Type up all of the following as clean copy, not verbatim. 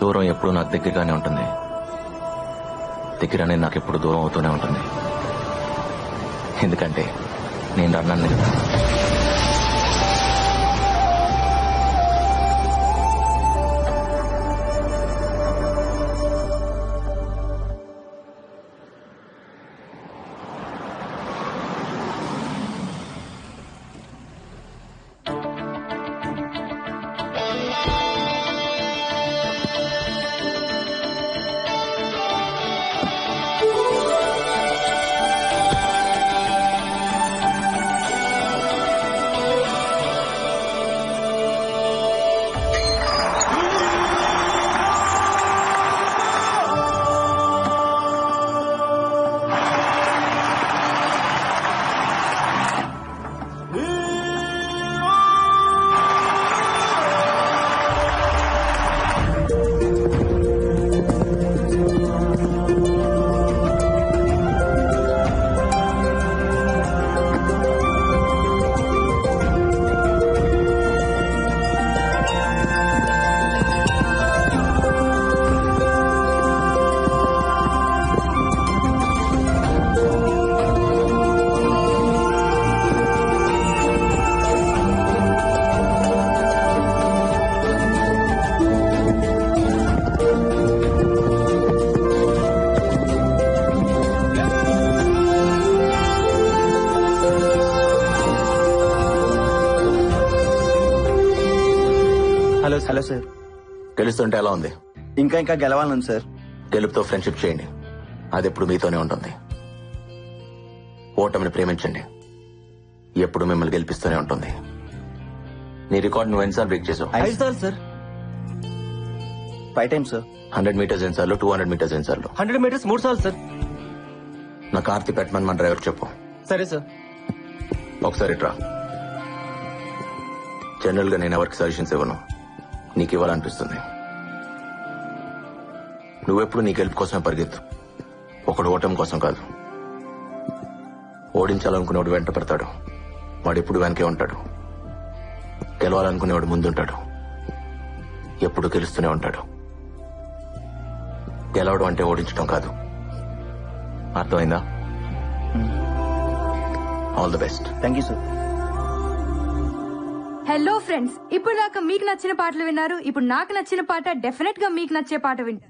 దూరం ఎప్పుడు నాకు దగ్గరగానే ఉంటుంది, దగ్గరనే నాకు ఎప్పుడు దూరం అవుతూనే ఉంటుంది. ఎందుకంటే నేను రన్నాను కదా. Hello sir. గెలుస్తుంటే ఎలా ఉంది? ఇంకా గెలవాలను సార్. గెలుపుతో ఫ్రెండ్షిప్ చేయండి, అది ఎప్పుడు మీతోనే ఉంటుంది. ఓటమిని ప్రేమించండి, ఎప్పుడు మిమ్మల్ని గెలిపిస్తూనే ఉంటుంది. నీ రికార్డ్ నువ్వు ఎన్నిసార్లు బ్రేక్ చేసావు? 5 సార్లు సార్. 5 times sir. 100 మీటర్స్ ఎన్నిసార్లు? 200 మీటర్స్ ఎన్నిసార్లు? 100 మీటర్స్ 3 సార్లు సార్. నా కార్తీ పెట్టమని మన డ్రైవర్ చెప్పు. సరే సార్. ఒకసారి ఇట్రా. జనరల్ గా నేను ఎవరికి సజెషన్స్ ఇవ్వను, నీకు ఇవ్వాలనిపిస్తుంది. నువ్వెప్పుడు నీ గెలుపు కోసమే పరిగెత్తు, ఒకడు ఓటమి కోసం కాదు. ఓడించాలనుకునేవాడు వెంట పెడతాడు, వాడు ఎప్పుడు వెనకే ఉంటాడు. గెలవాలనుకునేవాడు ముందుంటాడు, ఎప్పుడు గెలుస్తూనే ఉంటాడు. గెలవడం అంటే ఓడించడం కాదు, అర్థమైందా? All the best. Thank you sir. Hello friends, ఇప్పుడు దాకా మీకు నచ్చిన పాటలు విన్నారు. ఇప్పుడు నాకు నచ్చిన పాట డెఫినెట్ గా మీకు నచ్చే పాట వింటారు.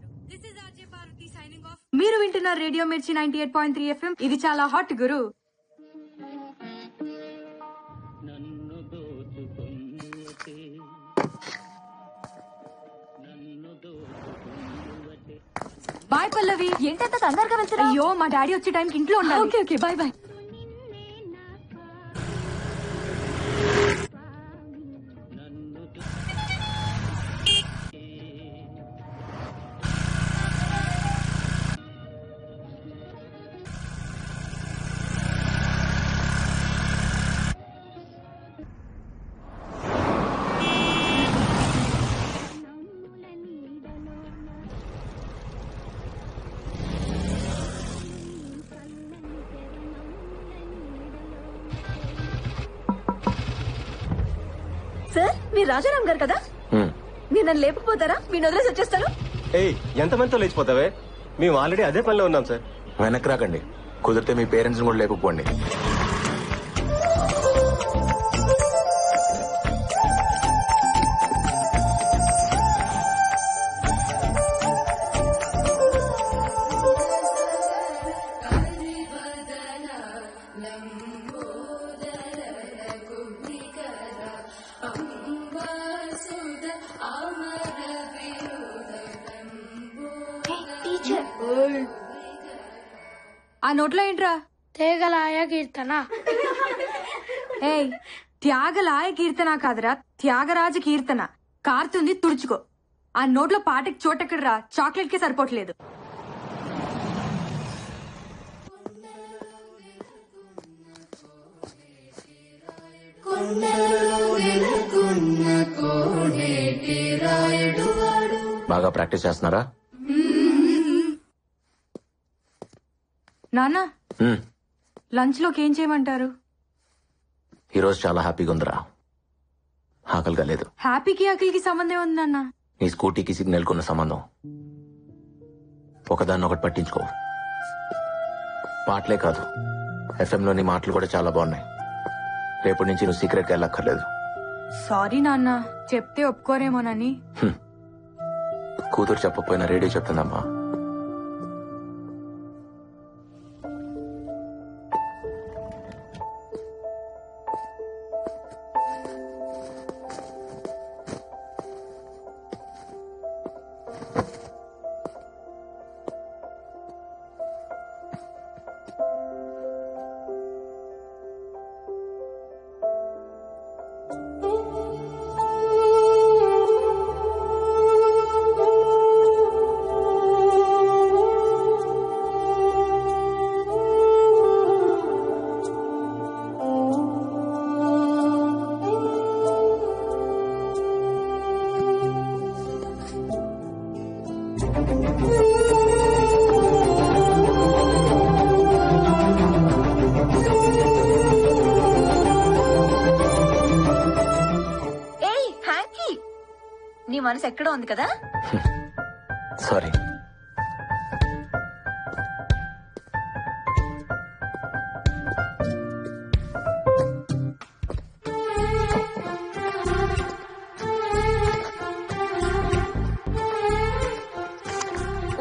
మీరు వింటున్నారు రేడియో మిర్చి 98.3 FM. ఇది చాలా హాట్ గురు. బాయ్ పల్లవి. ఏంటంత తొందరగా వెళ్తున్నా? అయ్యో, మా డాడీ వచ్చే టైంకి ఇంట్లో ఉండాలి. Okay okay, bye bye. Sir, మీరు రాజారాం గారు కదా? మీరు నన్ను లేకపోతారా? మీరు వదిలేసి వచ్చేస్తారు. ఎంతమందితో లేచిపోతావే? మేము ఆల్రెడీ అదే పనిలో ఉన్నాం సార్. వెనక్కి రాకండి, కుదిరితే మీ పేరెంట్స్ కూడా లేకపోండి. ఆ నోట్లో ఏంట్రా? తేగలాయ కీర్తన. ఏయ్, త్యాగలాయ కీర్తన కాదురా, త్యాగరాజ కీర్తన. కారుతుంది, తుడుచుకో. ఆ నోట్లో పాటకి చోటెక్కడరా, చాక్లెట్ కి సరిపోవట్లేదు. బాగా ప్రాక్టీస్ చేస్తున్నారా? నాన్న, లంచ్ లోకి ఏం చేయమంటారు? ఈరోజు చాలా హ్యాపీగా ఉందిరా, ఆకలిగా లేదు. హ్యాపీకి ఆకలికి సంబంధం ఉంది నాన్న. నీ స్కూటీకి సిగ్నల్ కున్న సంబంధం. ఒకదాన్ని ఒకటి పట్టించుకో. పాటలే కాదు, ఎఫ్ఎంలో నీ మాటలు కూడా చాలా బాగున్నాయి. రేపటి నుంచి నువ్వు సీక్రెట్గా వెళ్ళక్కర్లేదు. సారీ నాన్న, చెప్తే ఒప్పుకోరేమోనని. కూతురు చెప్పకపోయినా రేడియో చెప్తుందమ్మా. నీ మనసు ఎక్కడో ఉంది కదా. సారీ.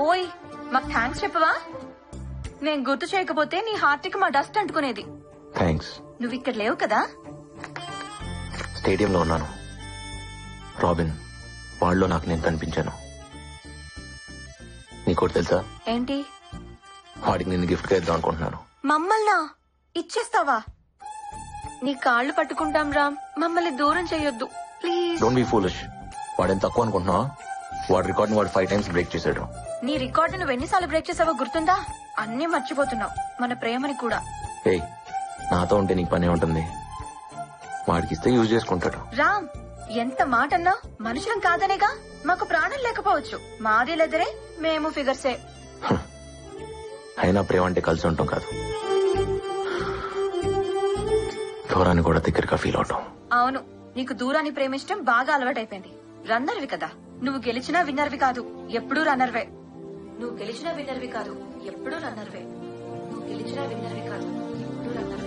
ఓయ్, మాకు థ్యాంక్స్ చెప్పవా? నేను గుర్తు చేయకపోతే నీ హార్ట్ కి మా డస్ట్ అంటుకునేది. థ్యాంక్స్. నువ్వు ఇక్కడ లేవు కదా. స్టేడియంలో ఉన్నాను. రాబిన్ వాళ్ళలో నాకు నేను కనిపించాను. నీకోటి తెలుసా? ఏంటి? వాడికి నేను గిఫ్ట్ గా ఇద్దాం అనుకుంటున్నాను. మమ్మల్నా ఇచ్చేస్తావా? నీ కాళ్ళు పట్టుకుంటాం రామ్, మమ్మల్ని దూరం చేయొద్దు ప్లీజ్. Don't be foolish. వాడేం తక్కువ అనుకుంటున్నావా? వాడి రికార్డ్ వాడు 5 times బ్రేక్ చేశాడు. నీ రికార్డు నువ్వు ఎన్నిసార్లు బ్రేక్ చేసావో గుర్తుందా? అన్నీ మర్చిపోతున్నావు, మన ప్రేమని కూడా. ఏయ్, నాతో ఉంటే నీకు పనే ఉంటుంది. వాడికి ఇస్తే యూజ్ చేసుకుంటాడు. రామ్, ఎంత మాట అన్నా మనుషులం కాదనేగా. మాకు ప్రాణం లేకపోవచ్చు, మాది లెదరే, మేము ఫిగర్సే. అయినా ప్రేమ అంటే కలిసి ఉంటాం కాదు, దూరాన్ని కూడా దగ్గరగా ఫీల్ అవటం. అవును, నీకు దూరాన్ని ప్రేమించడం బాగా అలవాటైపోయింది. రన్నర్వి కదా నువ్వు. గెలిచినా విన్నర్వి కాదు, ఎప్పుడూ రన్నర్వే. నువ్వు గెలిచినా విన్నర్వి కాదు, ఎప్పుడూ రన్నర్వే. నువ్వు గెలిచినా విన్నర్వి కాదు, ఎప్పుడూ రన్నర్వే.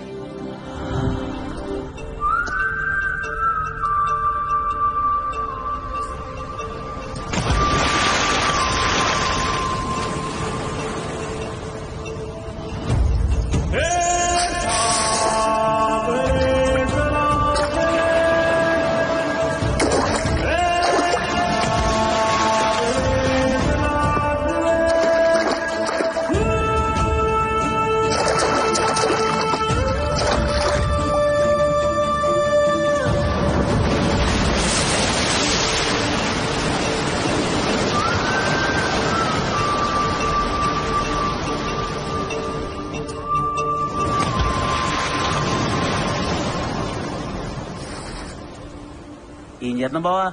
ఏం చేద్దాం బావా?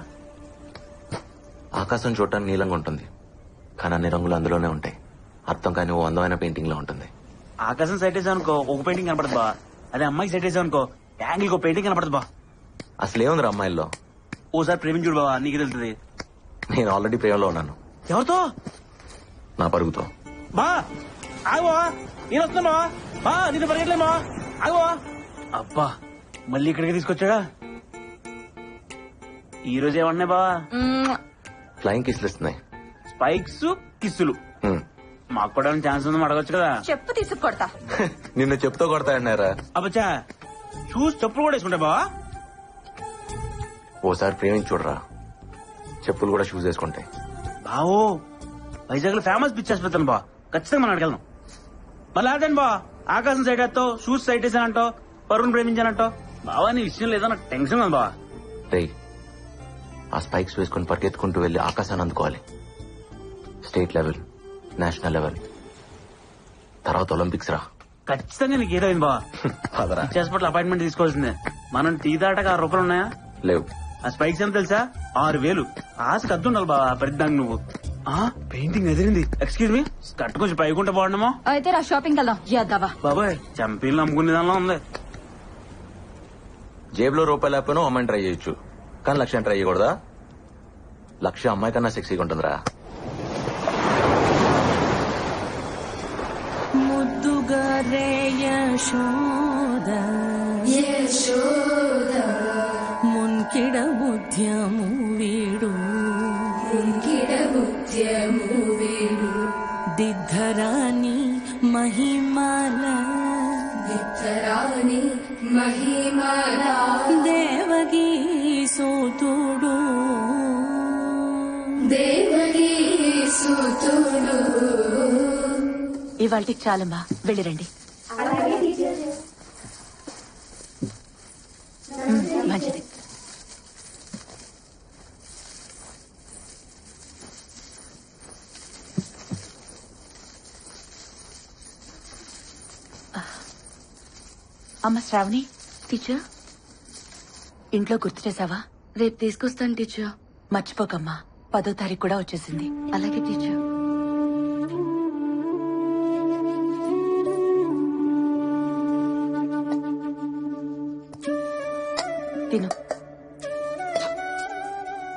ఆకాశం చూడటానికి నీలంగా ఉంటుంది, కానీ అన్ని రంగులు అందులోనే ఉంటాయి. అర్థం కాని ఓ అందమైన పెయింటింగ్ లో ఉంటుంది. ఆకాశం సెట్ వేసావు అనుకో ఒక పెయింటింగ్ కనపడదు బా. అదే అమ్మాయికి సెట్ వేసావు అనుకో యాంగిల్ ఒక పెయింటింగ్ కనపడదు బా. అసలు ఏముంది అమ్మాయిల్లో? ఓసారి ప్రేమించుడు బావా, నీకు తెలుస్తుంది. నేను ఆల్రెడీ ప్రేమలో ఉన్నాను. ఎవరితో? నా పరుగుతో. బా ఆగో, నేను వస్తున్నా బా, నీతో పరిగెట్లేమా? ఆగో. అబ్బా, మళ్ళీ ఇక్కడికి తీసుకొచ్చాడా? ఈ రోజు ఏమన్నాయి బావా? ఫ్లయింగ్ కిస్లు ఇస్తున్నాయి. స్పైక్స్ కిస్సులు. మాకు కూడా ఛాన్స్ ఉందని అడగొచ్చు కదా. చెప్పు తీసుకొడతా. నిన్ను చెప్తూ కొడతాయన్నారా? అబ్బచ్చా, చూసి చెప్పులు కూడా వేసుకుంటా బావా. ఓసారి ప్రేమించి చూడరా, చెప్పులు కూడా షూస్ వేసుకుంటాయి. బావో, వైజాగ్ లో ఫేమస్ పిక్చర్స్ పెడతాను బా, ఖచ్చితంగా మనం అడగలం. మళ్ళీ అదేంటి బా, ఆకాశం సైడ్ వేస్తావు, షూస్ సైడ్ వేసానంటావు, పరువును ప్రేమించానంటావు. బావా నీ విషయం లేదో నాకు టెన్షన్ ఉంది బా. రే, ఆ స్పైక్స్ వేసుకుని పరిగెత్తుకుంటూ వెళ్లి ఆకాశాన్ని అందుకోవాలి. స్టేట్ లెవెల్, నేషనల్ లెవెల్, తర్వాత ఒలింపిక్స్ రా. ఖచ్చితంగా నీకు ఏదైంది బా. హాస్పిటల్ అపాయింట్మెంట్ తీసుకోవాల్సిందే. మనం టీ దాటక 6 రూపాయలు ఉన్నాయా? లేవు. ఆ స్పైక్స్ ఎంత తెలుసా? 6000. ఆశకు అద్దు ఉండాలి బావా ప్రతిదానికి నువ్వు. పెయింటింగ్ ఎదిరింది. ఎక్స్క్యూజ్ మీ, కట్టు కొంచెం పైకుంటే బాగుండమో. అయితే రా షాపింగ్ వెళ్దాం. యాదవా బాబాయ్, చంపీలు నమ్ముకునే దానిలో ఉంది. జేబులో రూపాయలు లేకపోయినా అమ్మాయిని ట్రై చేయొచ్చు, కానీ లక్ష్యాన్ని ట్రై చేయకూడదా? లక్ష్య అమ్మాయి కన్నా సెక్సీగా ఉంటుందిరా. ముద్దుగా రే యశోద మున్కిడ బుద్ధ్యము వీడు దిద్ధరాని మహిమల దేవగీ సూతుడు ఇవాళకి చాలమ్మా, వెళ్ళిరండి. మంచిది. అమ్మ శ్రావణి. టీచర్, ఇంట్లో గుర్తు చేసావా? రేపు తీసుకొస్తాను టీచర్. మర్చిపోకమ్మా, 10వ తారీఖు కూడా వచ్చేసింది. అలాగే టీచర్. తిను.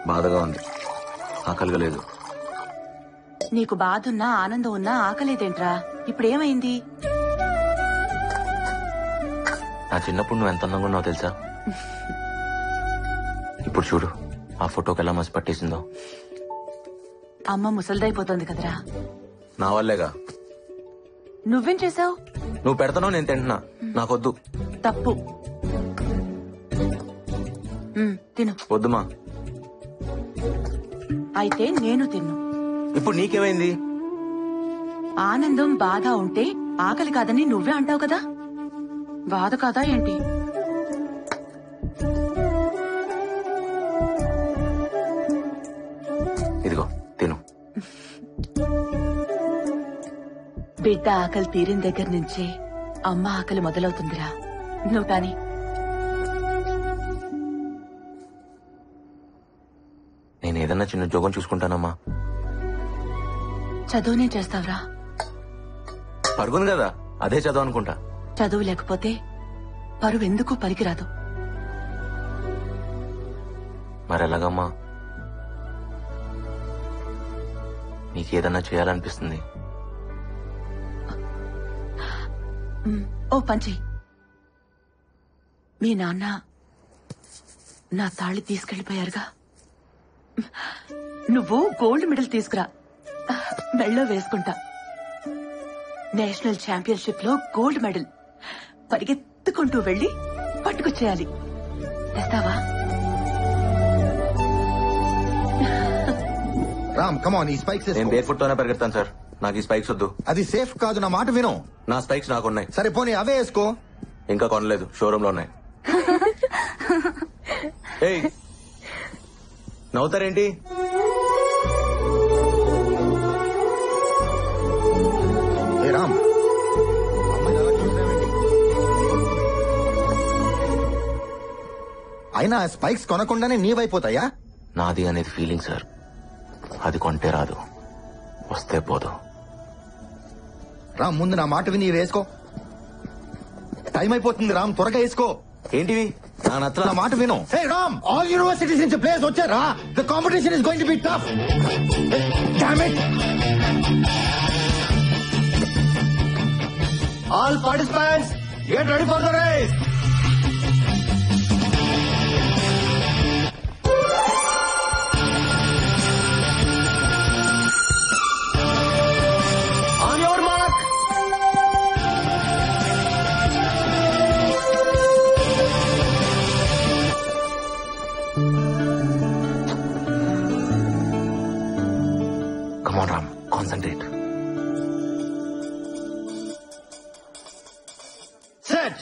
బాధగా ఉంది, ఆకలిగా లేదు. నీకు బాధున్నా ఆనందం ఉన్నా ఆకలేదేంట్రా? ఇప్పుడేమైంది? నా చిన్నప్పుడు నువ్వు ఎంత అందంగా ఉన్నావు తెలుసా? ఇప్పుడు చూడు ఆ ఫోటోకి ఎలా మసి పట్టేసిందో. అమ్మ ముసలిదైపోతుంది కదరా. నా వల్లేగా. నువ్వేం చేసావు? నువ్వు పెడతానో నేను తింటున్నా, నాకొద్దు. తప్పు. తిను. వద్దుమా. అయితే నేను తిన్ను. ఇప్పుడు నీకేమైంది? ఆనందం బాధ ఉంటే ఆకలి కాదని నువ్వే అంటావు కదా, బాధ కాదా ఏంటి? ఇదిగో తిను. బిడ్డ ఆకలి తీరిన దగ్గర నుంచే అమ్మ ఆకలి మొదలవుతుందిరా. నువ్వు కాని. నేను ఏదన్నా చిన్న ఉద్యోగం చూసుకుంటానమ్మా. చదువునే చేస్తావురా? పరుగును కదా, అదే చదువు అనుకుంటా. చదువు లేకపోతే పరువు ఎందుకు పనికిరాదు. మరెలాగమ్మా? నీకేదన్నా చేయాలనిపిస్తుంది. ఓ పంచి, మీ నాన్న నా తాళి తీసుకెళ్లిపోయారుగా, నువ్వు గోల్డ్ మెడల్ తీసుకురా, మెళ్ళో వేసుకుంటా. నేషనల్ ఛాంపియన్షిప్ లో గోల్డ్ మెడల్ పరిగెత్తుకుంటూ వెళ్లి పట్టుకొచ్చేయాలి. తెస్తావా? రామ్ కమాన్, ఈ స్పైక్స్ నేను బేర్ ఫుట్ తోనే పరిగెడతాను సార్, నాకు ఈ స్పైక్స్ వద్దు. అది సేఫ్ కాదు, నా మాట విను. నా స్పైక్స్ నాకున్నాయి. సరే పోనీ అవే వేసుకో. ఇంకా కొనలేదు, షోరూమ్ లో ఉన్నాయి. ఏయ్, నవ్వుతారేంటి? ఏ రామ్, అమ్మాయిని అలా చూస్తున్నావేంటి? అయినా స్పైక్స్ కొనకుండానే నీవైపోతాయా? నాది అనేది ఫీలింగ్ సార్, అది కొంటే రాదు, వస్తే పోదు. రామ్ ముందు నా మాట విని వేసుకో. టైం అయిపోతుంది రామ్, త్వరగా వేసుకో. ఏంటివి? నా నచ్చల. నా మాట విను. హే రామ్, ఆల్ యూనివర్సిటీస్ నుంచి ప్లేయర్స్ వచ్చారా? The competition is going to be tough. Damn it. All participants get ready for the race. On your mark. Come on, Ram. Concentrate. Set.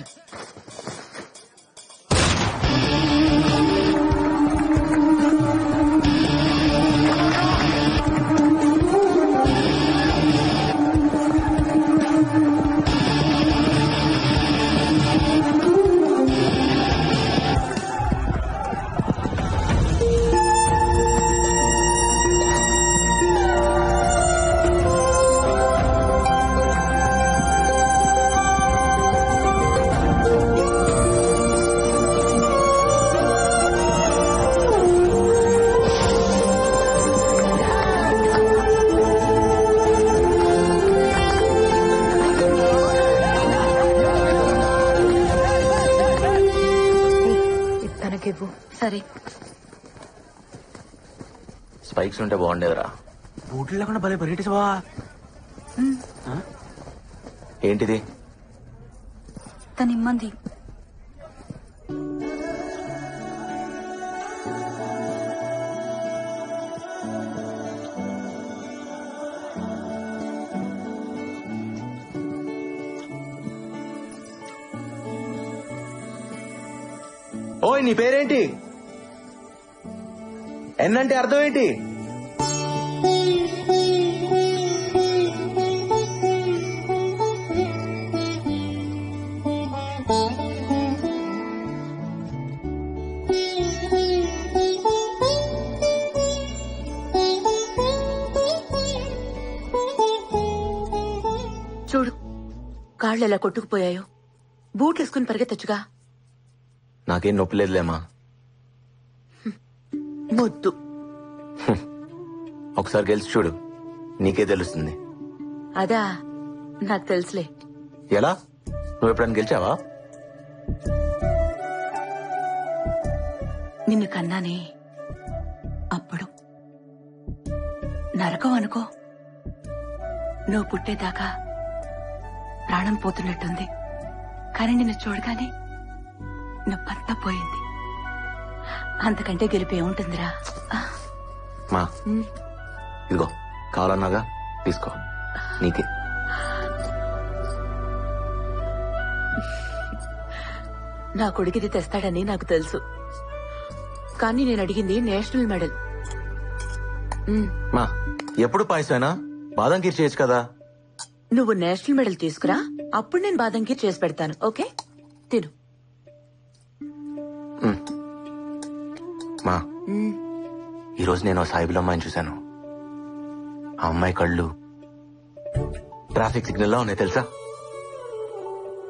Spikes ఉంటే బాగుండేదిరా. బూట్లు లేకుండా భలే పరిగెట్టేసావా? ఏంటిది? తన ఇమ్మంది. ఓయ్ నీ పేరేంటి? ఎన్నంటే అర్థం ఏంటి? చూడు కాళ్ళు ఎలా కొట్టుకుపోయాయో. బూట్లు వేసుకుని పరిగెత్తచ్చుగా. నాకేం నొప్పి లేదులేమా. మొద్దు. ఒకసారి గెలిచి చూడు, నీకే తెలుస్తుంది. అదా నాకు తెలుసులే. ఎలా? నువ్వు ఎప్పుడైనా గెలిచావా? నిన్ను కన్నానే అప్పుడు నరకం అనుకో. నువ్వు పుట్టేదాకా ప్రాణం పోతున్నట్టుంది. కానీ నిన్ను చూడగానే నొప్పంతా పోయింది. అంతకంటే గెలిపి ఏముంటుందిరా? మా ఇదిగో కావాలన్నాగా తీసుకో, నీకే. నా కొడుకిది తెస్తాడని నాకు తెలుసు. కానీ నేను అడిగింది నేషనల్ మెడల్. మా ఎప్పుడు పాయసమేనా? బాదం కీర్ చేయొచ్చు కదా. నువ్వు నేషనల్ మెడల్ తీసుకురా, అప్పుడు నేను బాదం కీర్ చేసి పెడతాను. ఓకే, తిను. మా ఈరోజు నేను సాయిబుల్ అమ్మాయిని చూశాను. ఆ అమ్మాయి కళ్ళు ట్రాఫిక్ సిగ్నల్ లా ఉన్నాయి తెలుసా?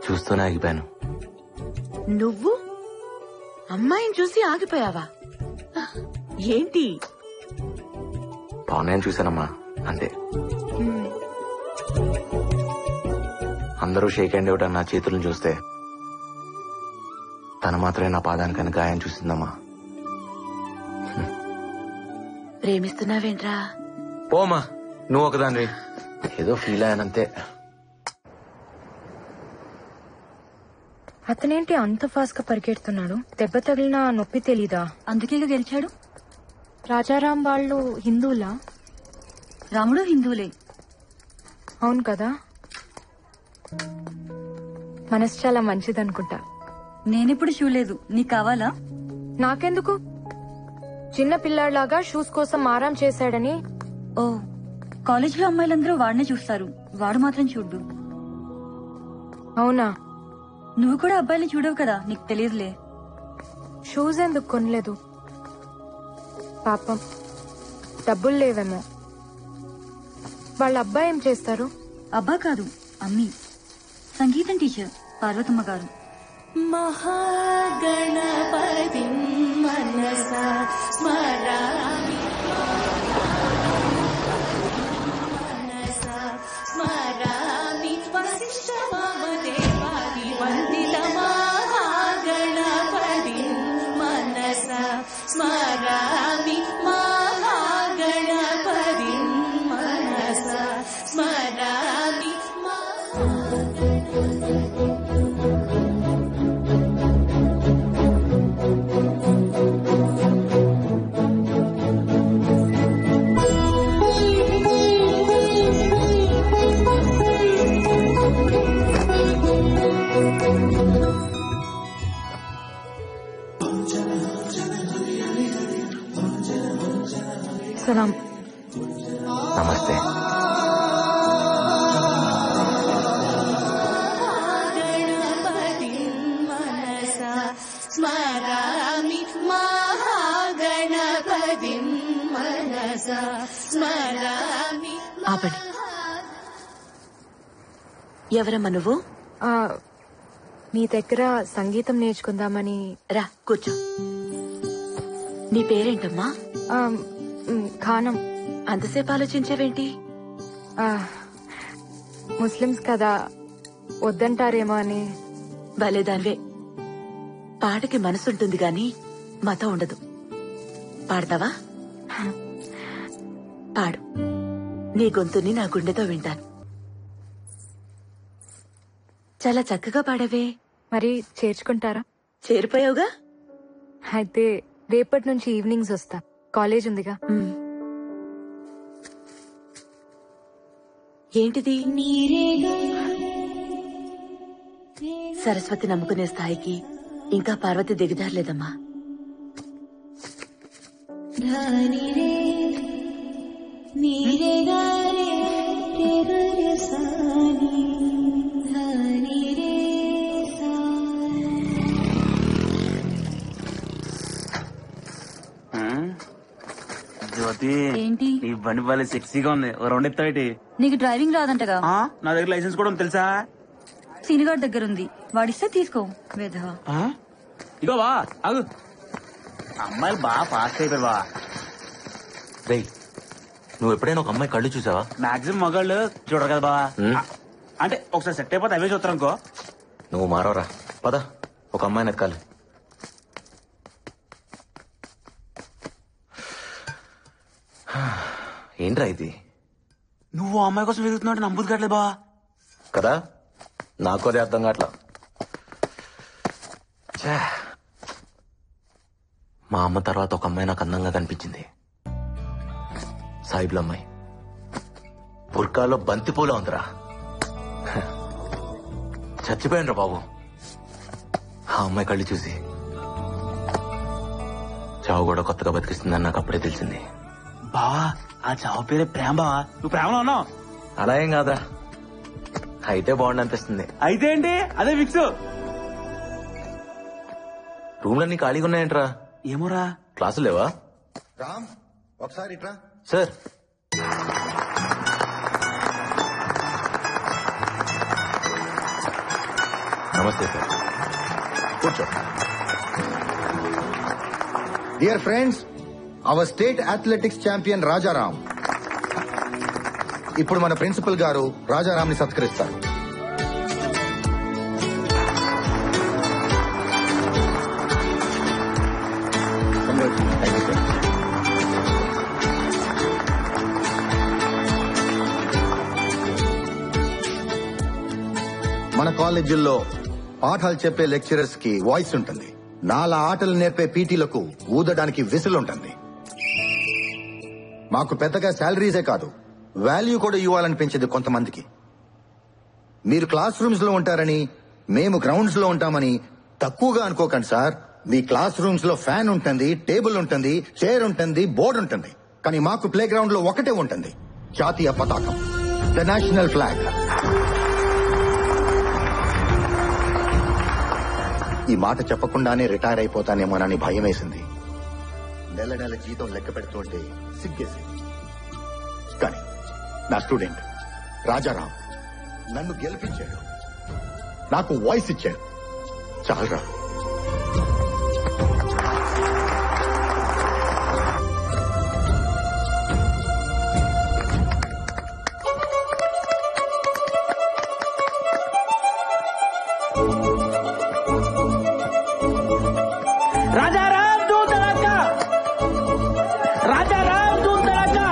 చూస్తూనే ఆగిపోయాను. నువ్వు అమ్మాయిని చూసి ఆగిపోయావా? ఏంటి? బాగున్నాయని చూశానమ్మా, అంతే. అందరూ షేక్ హ్యాండ్ ఇవ్వటం నా చేతులను చూస్తే తను మాత్రమే నా పాదానికని గాయం చూసిందమ్మా. ప్రేమిస్తున్నావేంట్రా? ఓమా నువ్వు ఒకదాన్ని ఏదో ఫీల్ అయ్యానంతే. అతనేంటి అంత ఫాస్ట్ గా పరిగెడుతున్నాడు? దెబ్బ తగిలిన నొప్పి తెలీదా? అందుకేగా గెలిచాడు. రాజారాం వాళ్ళు హిందువులా? రాముడు హిందువులే. అవును కదా. మనసు చాలా మంచిదనుకుంటా. నేనెప్పుడు చూడలేదు. నీకు కావాలా? నాకెందుకు? చిన్న పిల్లాడిలాగా షూస్ కోసం మారం చేశాడని. ఓ, కాలేజ్ లో అమ్మాయిలందరూ వాడినే చూస్తారు, వాడు మాత్రం చూడ్డు. అవునా? నువ్వు కూడా అబ్బాయిని చూడవు కదా, నీకు తెలియదులే. షూస్ ఎందుకు కొనలేదు? పాపం డబ్బులు లేవేమో. వాళ్ళ అబ్బాయి ఏం చేస్తారు? అబ్బా కాదు, అమ్మి. సంగీతం టీచర్ పార్వతమ్మ గారు. మహాగణపతి మనసా స్మరామి మనసా స్మరామి వశిష్ఠ వామదేవాది వందిత మహాగణపతి మనసా స్మరామి మహాగణపతి మనసా స్మరామి. సలాం. నమస్తే. స్మరామి మహాగణపతి మనసా స్మరామి. ఆపండి. ఎవరమ్మా నువ్వు? మీ దగ్గర సంగీతం నేర్చుకుందామని. రా కూర్చో. నీ పేరేంటమ్మా? ఖానం. అంతసేపు ఆలోచించేవేంటి? ముస్లిమ్స్ కదా, వద్దంటారేమో అని. భలేదాన్వే. పాటకి మనసుంటుంది గాని మతం ఉండదు. పాడతావా? పాడు. నీ గొంతుని నా గుండెతో వింటాను. చాలా చక్కగా పాడవే. మరి చేర్చుకుంటారా? చేరిపోయావుగా. అయితే రేపటి నుంచి ఈవినింగ్స్ వస్తా. కాలేజ్ ఉందిగా. ఏంటిది? సరస్వతి నమ్ముకునే స్థాయికి ఇంకా పార్వతి దిగజారలేదమ్మా. జ్యోతి, ఏంటి? నీ బండి బాలే సెక్సీగా ఉంది. ఓ రౌండ్ ఎత్తావేటి? నీకు డ్రైవింగ్ రాదంటగా? నా దగ్గర లైసెన్స్ కూడా ఉంది తెలుసా? సీనిగాడి దగ్గర ఉంది, వాడిస్తే తీసుకో. వేధవా. ఇగో బా ఆగు. అమ్మాయిలు బాగా ఫాస్ట్ అయిపోయారు బా. రేయ్, నువ్వు ఎప్పుడైనా ఒక అమ్మాయి కళ్ళు చూసావా? మాక్సిమం మగాళ్ళు చూడరు కదా బా. అంటే ఒకసారి సెట్ అయిపోతే అవే చూస్తారు అనుకో. నువ్వు మారవరా. పద, ఒక అమ్మాయిని ఎత్కాలి. ఏంట్రా ఇది? నువ్వు ఆ అమ్మాయి కోసం వెతుకుతున్నావు, నమ్ముదు కావట్లేదు బా. కదా, నాకు అదే అర్థం కావట్లా. మా అమ్మ తర్వాత ఒక అమ్మాయి నాకు అందంగా కనిపించింది. సాయిబుల అమ్మాయి. బుర్కాలో బంతిపూల ఉందిరా. చచ్చిపోయానురా బాబు ఆ అమ్మాయి కళ్ళు చూసి. చావు కూడా కొత్తగా బతికిస్తుందని నాకు అప్పుడే తెలిసింది. బావా, ఆ చావు పేరే ప్రేమ బావా. నువ్వు ప్రేమలో ఉన్నావు? అలా ఏం కాదా, అయితే బాగుండి అనిపిస్తుంది. అయితే ఏంటి, అదే ఫిక్స్. రూమ్లన్నీ ఖాళీగా ఉన్నాయంట్రా. ఏమోరా. క్లాసులు లేవా? రామ్, ఒకసారి ఇట్రా. సార్, నమస్తే సార్. కూర్చో. Dear friends, our state athletics champion Rajaram ఇప్పుడు మన ప్రిన్సిపల్ గారు రాజారాంని సత్కరిస్తారు. మన కాలేజీల్లో పాఠాలు చెప్పే లెక్చరర్స్ కి వాయిస్ ఉంటుంది. నాలా ఆటలు నేర్పే పీటీలకు ఊదడానికి విసులు ఉంటుంది. మాకు పెద్దగా శాలరీసే కాదు, వాల్యూ కూడా ఇవ్వాలనిపించేది కొంతమందికి. మీరు క్లాస్ రూమ్స్ లో ఉంటారని మేము గ్రౌండ్స్ లో ఉంటామని తక్కువగా అనుకోకండి సార్. మీ క్లాస్ రూమ్స్ లో ఫ్యాన్ ఉంటుంది, టేబుల్ ఉంటుంది, చైర్ ఉంటుంది, బోర్డు ఉంటుంది. కానీ మాకు ప్లే గ్రౌండ్ లో ఒకటే ఉంటుంది, జాతీయ పతాకం, ద నేషనల్ ఫ్లాగ్. ఈ మాట చెప్పకుండానే రిటైర్ అయిపోతానేమోనని భయం వేసింది. నెల నెల జీతం లెక్క పెడుతుంటే సిగ్గేసింది. కానీ నా స్టూడెంట్ రాజారాం నన్ను గెలిపించాడు, నాకు వాయిస్ ఇచ్చాడు. చాలరా. రాజారాం దూర్ దరాకా, రాజారాం దూర్ దరాకా,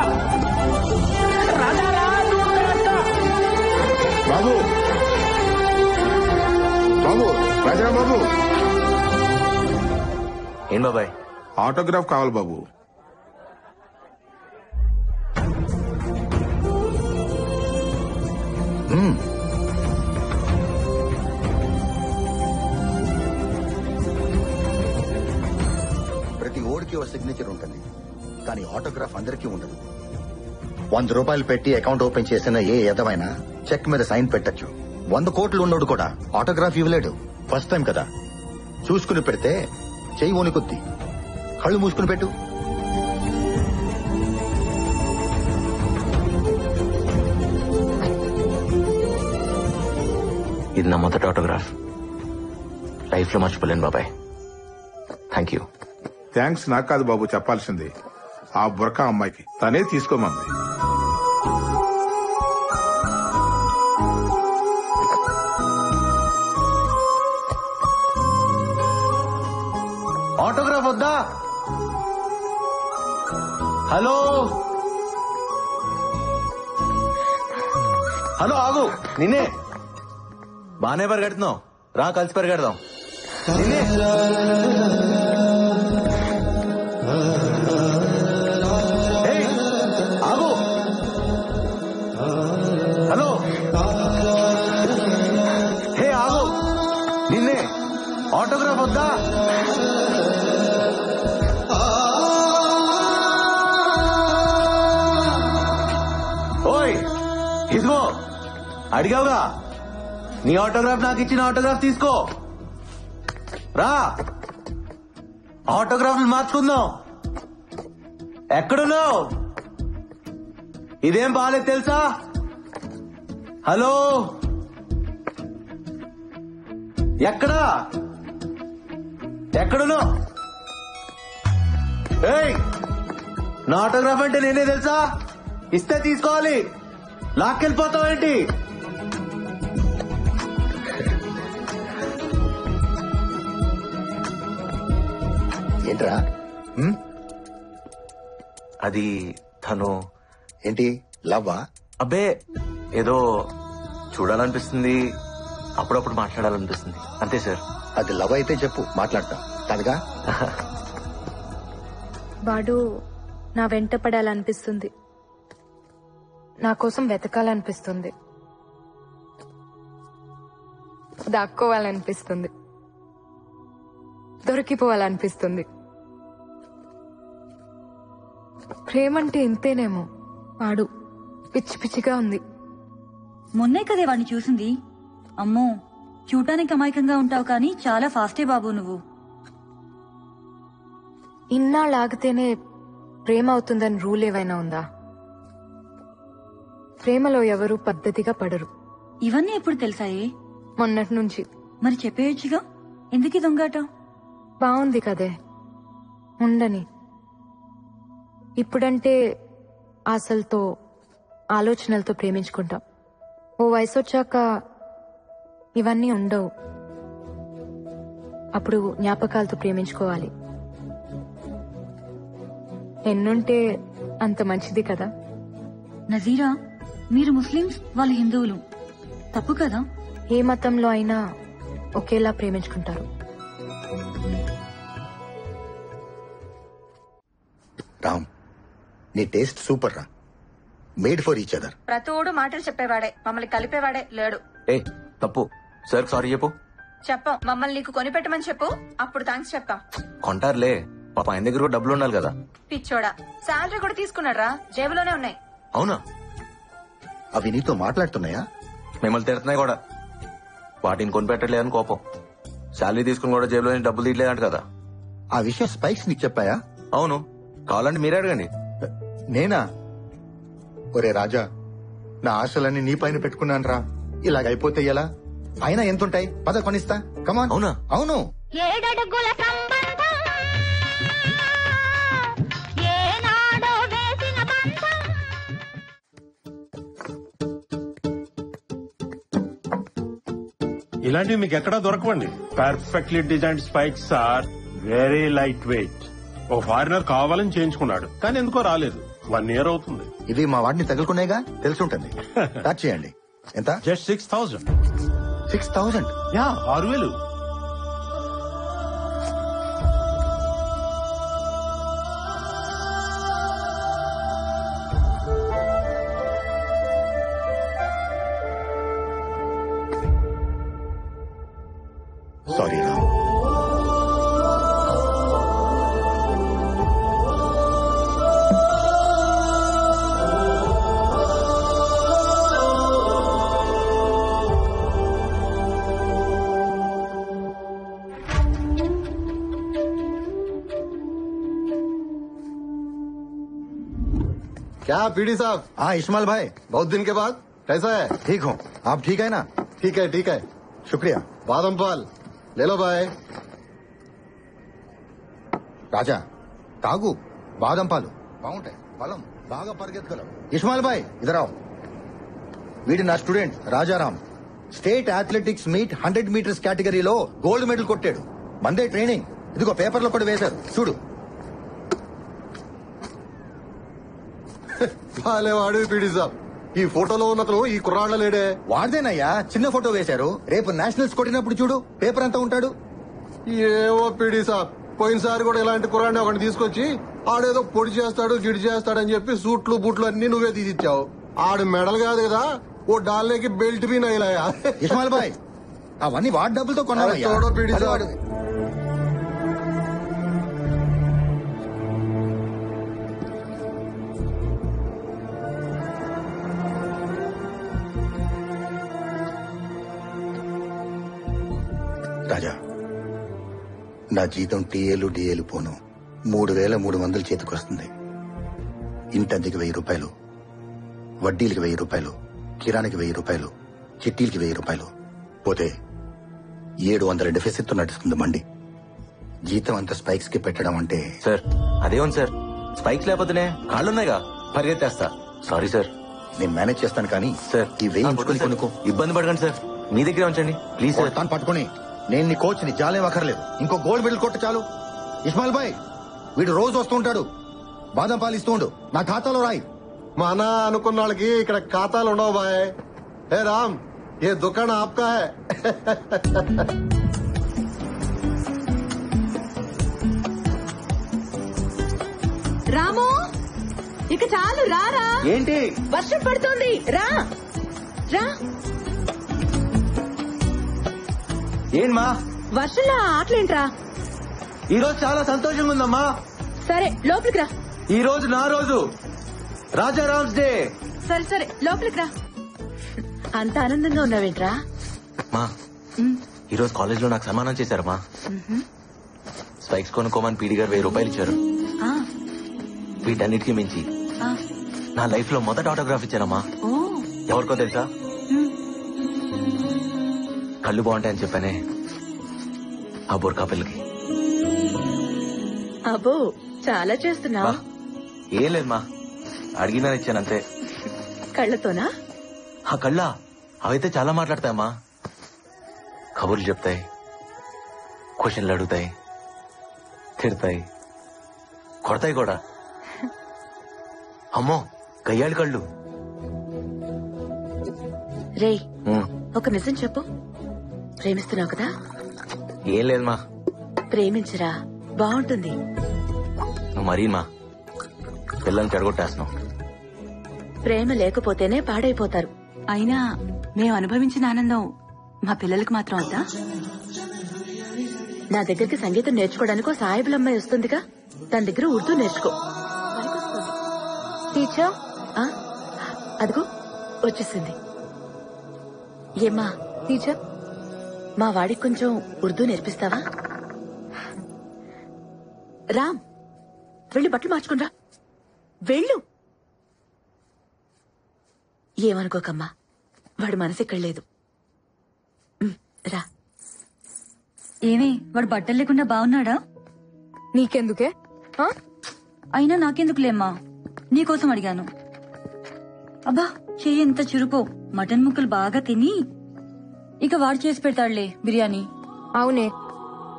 రాజారాం దూర్ దరాకా. బాబు, బాబు, రాజారాం బాబు. ఏం బాబాయ్? ఆటోగ్రాఫ్ కావాలి బాబు. ప్రతి ఓడికి ఒక సిగ్నేచర్ ఉంటుంది, కానీ ఆటోగ్రాఫ్ అందరికీ ఉండదు. 100 రూపాయలు పెట్టి అకౌంట్ ఓపెన్ చేసిన ఏ ఎదవైనా చెక్ మీద సైన్ పెట్టచ్చు. 100 కోట్లు ఉన్నోడు కూడా ఆటోగ్రాఫ్ ఇవ్వలేడు. ఫస్ట్ టైం కదా, చూసుకుని పెడితే చెయ్యి వణుకుద్ది. కళ్ళు మూసుకుని పెట్టు. ఇది నా మొదటి ఆటోగ్రాఫ్. లైఫ్ లో మర్చిపోలేను బాబాయ్. Thank you. థ్యాంక్స్ నాకు కాదు బాబు చెప్పాల్సింది, ఆ బుర్కా అమ్మాయికి. తనే తీసుకోమంది. ఆటోగ్రాఫ్ వద్దా? హలో, హలో ఆగు, నిన్నే. బానే పరిగెడుతున్నావు, రా కలిసి పరిగెడదాం. నిన్నే. ఏయ్, ఆగు. హలో, హే ఆగు, నిన్నే. ఆటోగ్రాఫ్ వద్దా? ఓయ్ ఇదిగో, అడిగావుగా, నీ ఆటోగ్రాఫ్ నాకు ఇచ్చిన ఆటోగ్రాఫ్ తీసుకో. రా, ఆటోగ్రాఫ్లు మార్చుకుందాం. ఎక్కడున్నావు? ఇదేం బాలేదు తెలుసా? హలో, ఎక్కడా? ఎక్కడున్నావు? ఏయ్, నా ఆటోగ్రాఫ్ అంటే నేనే తెలుసా? ఇస్తే తీసుకోవాలి, లాక్కెళ్ళిపోతావేంటి? ఏంట్రా? అది తను. ఏంటి లవ్వా? అబ్బే, ఏదో చూడాలనిపిస్తుంది, అప్పుడప్పుడు మాట్లాడాలనిపిస్తుంది, అంతే సార్. అది లవ్ అయితే చెప్పు, మాట్లాడతా. కాదుగా? వాడు నా వెంట పడాలనిపిస్తుంది, నా కోసం వెతకాలనిపిస్తుంది, దాక్కోవాలనిపిస్తుంది, దొరికిపోవాలనిపిస్తుంది. ప్రేమంటే ఇంతేనేమో. వాడు పిచ్చి పిచ్చిగా ఉంది. మొన్నే కదే వాడిని చూసింది. అమ్మో, చూడటానికి అమాయకంగా ఉంటావు కానీ చాలా ఫాస్టే బాబు నువ్వు. ఇన్నాళ్ళు ఆగితేనే ప్రేమ అవుతుందని రూల్ ఏవైనా ఉందా? ప్రేమలో ఎవరూ పద్ధతిగా పడరు. ఇవన్నీ ఎప్పుడు తెలుసాయే? మొన్నటి నుంచి. మరి చెప్పేయచ్చుగా, ఎందుకు దొంగాట? బాగుంది కదే, ఉండని. ఇప్పుడంటే ఆశలతో ఆలోచనలతో ప్రేమించుకుంటాం. ఓ వయసు వచ్చాక ఇవన్నీ ఉండవు. అప్పుడు జ్ఞాపకాలతో ప్రేమించుకోవాలి. ఎన్నుంటే అంత మంచిది కదా. నజీరా, మీరు ముస్లిమ్స్, వాళ్ళు హిందువులు, తప్పు కదా? ఏ మతంలో అయినా ఒకేలా ప్రేమించుకుంటారు. రామ్, నీ టేస్ట్ సూపర్ రా. Made for each other. ప్రతోడు మాటలు చెప్పేవాడే, మమ్మల్ని కలిపేవాడే లేడు. ఏ తప్పు, సార్ సారీ చెప్పు. చెప్పం, మమ్మల్ని నీకు కొనిపెట్టమని చెప్పు, అప్పుడు థ్యాంక్స్ చెప్తాం. కొంటారులే, పాప ఆయన దగ్గర కూడా డబ్బులు ఉండాలి కదా. పిచ్చోడా, శాలరీ కూడా తీసుకున్నాడు రా, జేబులోనే ఉన్నాయి. అవునా? అవి నీతో మాట్లాడుతున్నాయా? మిమ్మల్ని తిడుతున్నాయి కూడా. వాటిని కొనిపెట్టలేదని కోపం. శాలరీ తీసుకుని కూడా జేబులో డబ్బులు తీయలేదంట కదా. ఆ విషయం స్పైక్స్ నీకు చెప్పాయా? అవును, కావాలంటే మీరే అడగండి. నేనా? ఒరే రాజా, నా ఆశలన్నీ నీ పైన పెట్టుకున్నాను రా. ఇలాగైపోతే ఎలా? అయినా ఎంతుంటాయి? పద కొనిస్తా. కమాన్. అవునా? అవును. 7 అడుగుల సంబంధం, ఏనాడో వేసిన బంధం. ఇలాంటివి మీకు ఎక్కడా దొరకవండి. Perfectly designed spikes are very light weight. ఓ ఫారినర్ కావాలని చేయించుకున్నాడు, కానీ ఎందుకో రాలేదు. 1 year అవుతుంది. ఇది మా వాడిని తగులుకునేగా, తెలుసుంటుంది. స్టార్ట్ చేయండి. ఎంత? జస్ట్ 6,000. 6,000? యా, 6,000. సారీ రామ్. क्या पीडी साहब? हाँ इस्माइल भाई, बहुत दिन के बाद कैसा है? ठीक हूँ. आप ठीक है ना? ठीक है ठीक है. शुक्रिया. बादाम पाल ले लो भाई. రాజా తాగు, బాదం పాలు బాగుంటాయి, బలం బాగా పరిగెత్తగలవు. ఇస్మాయిల్ భాయ్ ఇదరావు. వీడి నా student Rajaram. State athletics meet 100 meters కేటగిరీలో గోల్డ్ మెడల్ కొట్టాడు. మందే ట్రైనింగ్. ఇదిగో పేపర్లో కూడా వేశారు, చూడు. भाले वाड़ू पीडी साहब. ఈ ఫోటోలో ఉన్నతను ఈ కుర్రాళ్ళ లేడే. వాడిదేనయ్యా, చిన్న ఫోటో వేశారు. రేపు నేషనల్స్ కొట్టినప్పుడు చూడు పేపర్ అంతా ఉంటాడు. ఏవో పీడీ సాబ్, పోయినసారి కూడా ఇలాంటి కుర్రాడిని ఒకటి తీసుకొచ్చి ఆడేదో పొడి చేస్తాడు గిడి చేస్తాడని చెప్పి సూట్లు బూట్లు అన్ని నువ్వే తీసిచ్చావు. ఆడు మెడల్ కాదు కదా, ఓ డాల్లేకి బెల్ట్ బీ నైలాయా. ఇస్మాయిల్ బాయ్, అవన్నీ వాడి డబ్బులతో కొన్నాడయ్యా. చూడో పీడీ అదే సాబ్. వాడు. రాజా, నా జీతం టీఏలు డిఏలు పోను 3,300 చేతికొస్తుంది. ఇంటద్దెకి 1,000 రూపాయలు, వడ్డీలకి 1,000 రూపాయలు, కిరాణికి 1,000 రూపాయలు, చిట్టీలకి 1,000 రూపాయలు పోతే 700 డెఫిసిట్ నడుస్తుంది మండి. జీతం అంత స్పైక్స్ కి పెట్టడం అంటే సార్ అదేమో సార్, స్పైక్స్ లేకపోతేనే కాళ్ళున్నాయిగా, పరిగెత్తేస్తా. Sorry sir. నేను మేనేజ్ చేస్తాను కానీ సార్ ఈ 1000 ఉంచుకొని కొనుక్కో. ఇబ్బంది పడకండి సార్, మీ దగ్గరే ఉంచండి ప్లీజ్ సార్. తాను పట్టుకుని నేను నీ కోచ్ ని జాలేం అక్కర్లేదు. ఇంకో గోల్డ్ మెడల్ కొట్టు చాలు. ఇస్మాయిల్ బాయ్, వీడు రోజు వస్తూ ఉంటాడు, బాదం పాలు ఇస్తూ ఉండు, నా ఖాతాలో రాయి. మన అనుకున్న వాళ్ళకి ఇక్కడ ఖాతాలు ఉండవు బాయ్. ఏ రామ్, ఏ దుకాణం ఆప్కా హై. రాము, ఇక చాలు రారా. ఏంటి? వర్షం పడుతోంది, రా రా. ఏంటమ్మా వర్షంలో ఆటలేంట్రా? ఈ రోజు చాలా సంతోషంగా ఉందమ్మా. సరే లోపలికి రా. ఈ రోజు నా రోజు, రాజారామ్స్ డే. సరే సరే లోపలికి రా. అంత ఆనందంగా ఉన్నావేంట్రా? మా ఈరోజు కాలేజ్ లో నాకు సన్మానం చేశారమ్మా. స్పైక్స్ కొనుక్కోమని పీడి గారు 1,000 రూపాయలు ఇచ్చారు. వీటన్నిటికీ మించి నా లైఫ్ లో మొదటి ఆటోగ్రాఫ్ ఇచ్చానమ్మా. ఎవరికో తెలుసా? కళ్ళు బాగుంటాయని చెప్పానే ఆ బోర్కా పిల్లకి. అబ్బో, చాలా చేస్తున్నావు. ఏం లేదు మా, అడిగినా ఇచ్చానంతే. కళ్ళతోనా? ఆ కళ్ళ అవైతే చాలా మాట్లాడతాయమ్మా. కబుర్లు చెప్తాయి, క్వశ్చన్లు అడుగుతాయి, తిడతాయి, కొడతాయి కూడా. అమ్మో, గయ్యాళి కళ్ళు. రే, ఒక నిజం చెప్పు, ప్రేమిస్తున్నావు కదా? ఏం లేదు మా. ప్రేమించరా, బాగుంటుంది. నువ్వు మరీ మా పిల్లల్ని చెడగొట్టేస్తున్నావు. ప్రేమ లేకపోతేనే పాడైపోతారు. అయినా మేము అనుభవించిన ఆనందం మా పిల్లలకు మాత్రం వద్దా? నా దగ్గరికి సంగీతం నేర్చుకోవడానికి సాయిబుల్ అమ్మాయి వస్తుందిగా, తన దగ్గర ఉర్దూ నేర్చుకో. టీచర్, అదిగో వచ్చేసింది. ఏమ్మా టీచర్, మా వాడికి కొంచెం ఉర్దూ నేర్పిస్తావా? రామ్, వెళ్ళి బట్టలు మార్చుకుని రా. వెళ్ళు. ఏమనుకోకమ్మా, వాడి మనసు ఇక్కడ లేదు. రా. ఏమే, వాడు బట్టలు లేకుండా బాగున్నాడా? నీకెందుకే? అయినా నాకెందుకులేమ్మా, నీకోసం అడిగాను. అబ్బా, చెయ్యి ఎంత చురుకో. మటన్ ముక్కలు బాగా తిని ఇక వాడు చేసి పెడతాడులే బిర్యానీ. అవునే,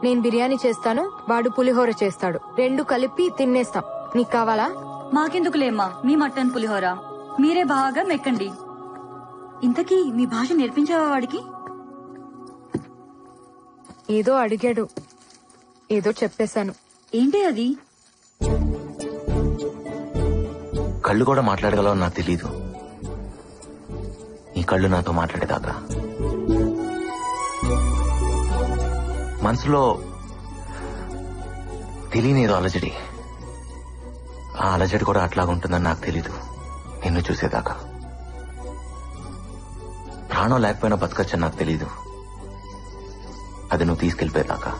నేను బిర్యానీ చేస్తాను, వాడు పులిహోర చేస్తాడు. 2 కలిపి తినేస్తాం. నీకు కావాలా? మాకెందుకులేమ్మా మీ మటన్ పులిహోర, మీరే బాగా మెక్కండి. ఇంతకీ మీ భాష నేర్పించావా వాడికి? ఏదో అడిగాడు, ఏదో చెప్పేశాను. ఏంటి అది? కళ్ళు కూడా మాట్లాడగలవో నాకు తెలీదు. ఈ కళ్ళు నాతో మాట్లాడేదాకా మనసులో తెలియని ఏదో అలజడి. ఆ అలజడి కూడా అట్లాగుంటుందని నాకు తెలీదు నిన్ను చూసేదాకా. ప్రాణం లేకపోయినా బతకచ్చని నాకు తెలీదు, అది నువ్వు తీసుకెళ్లిపోయేదాకా.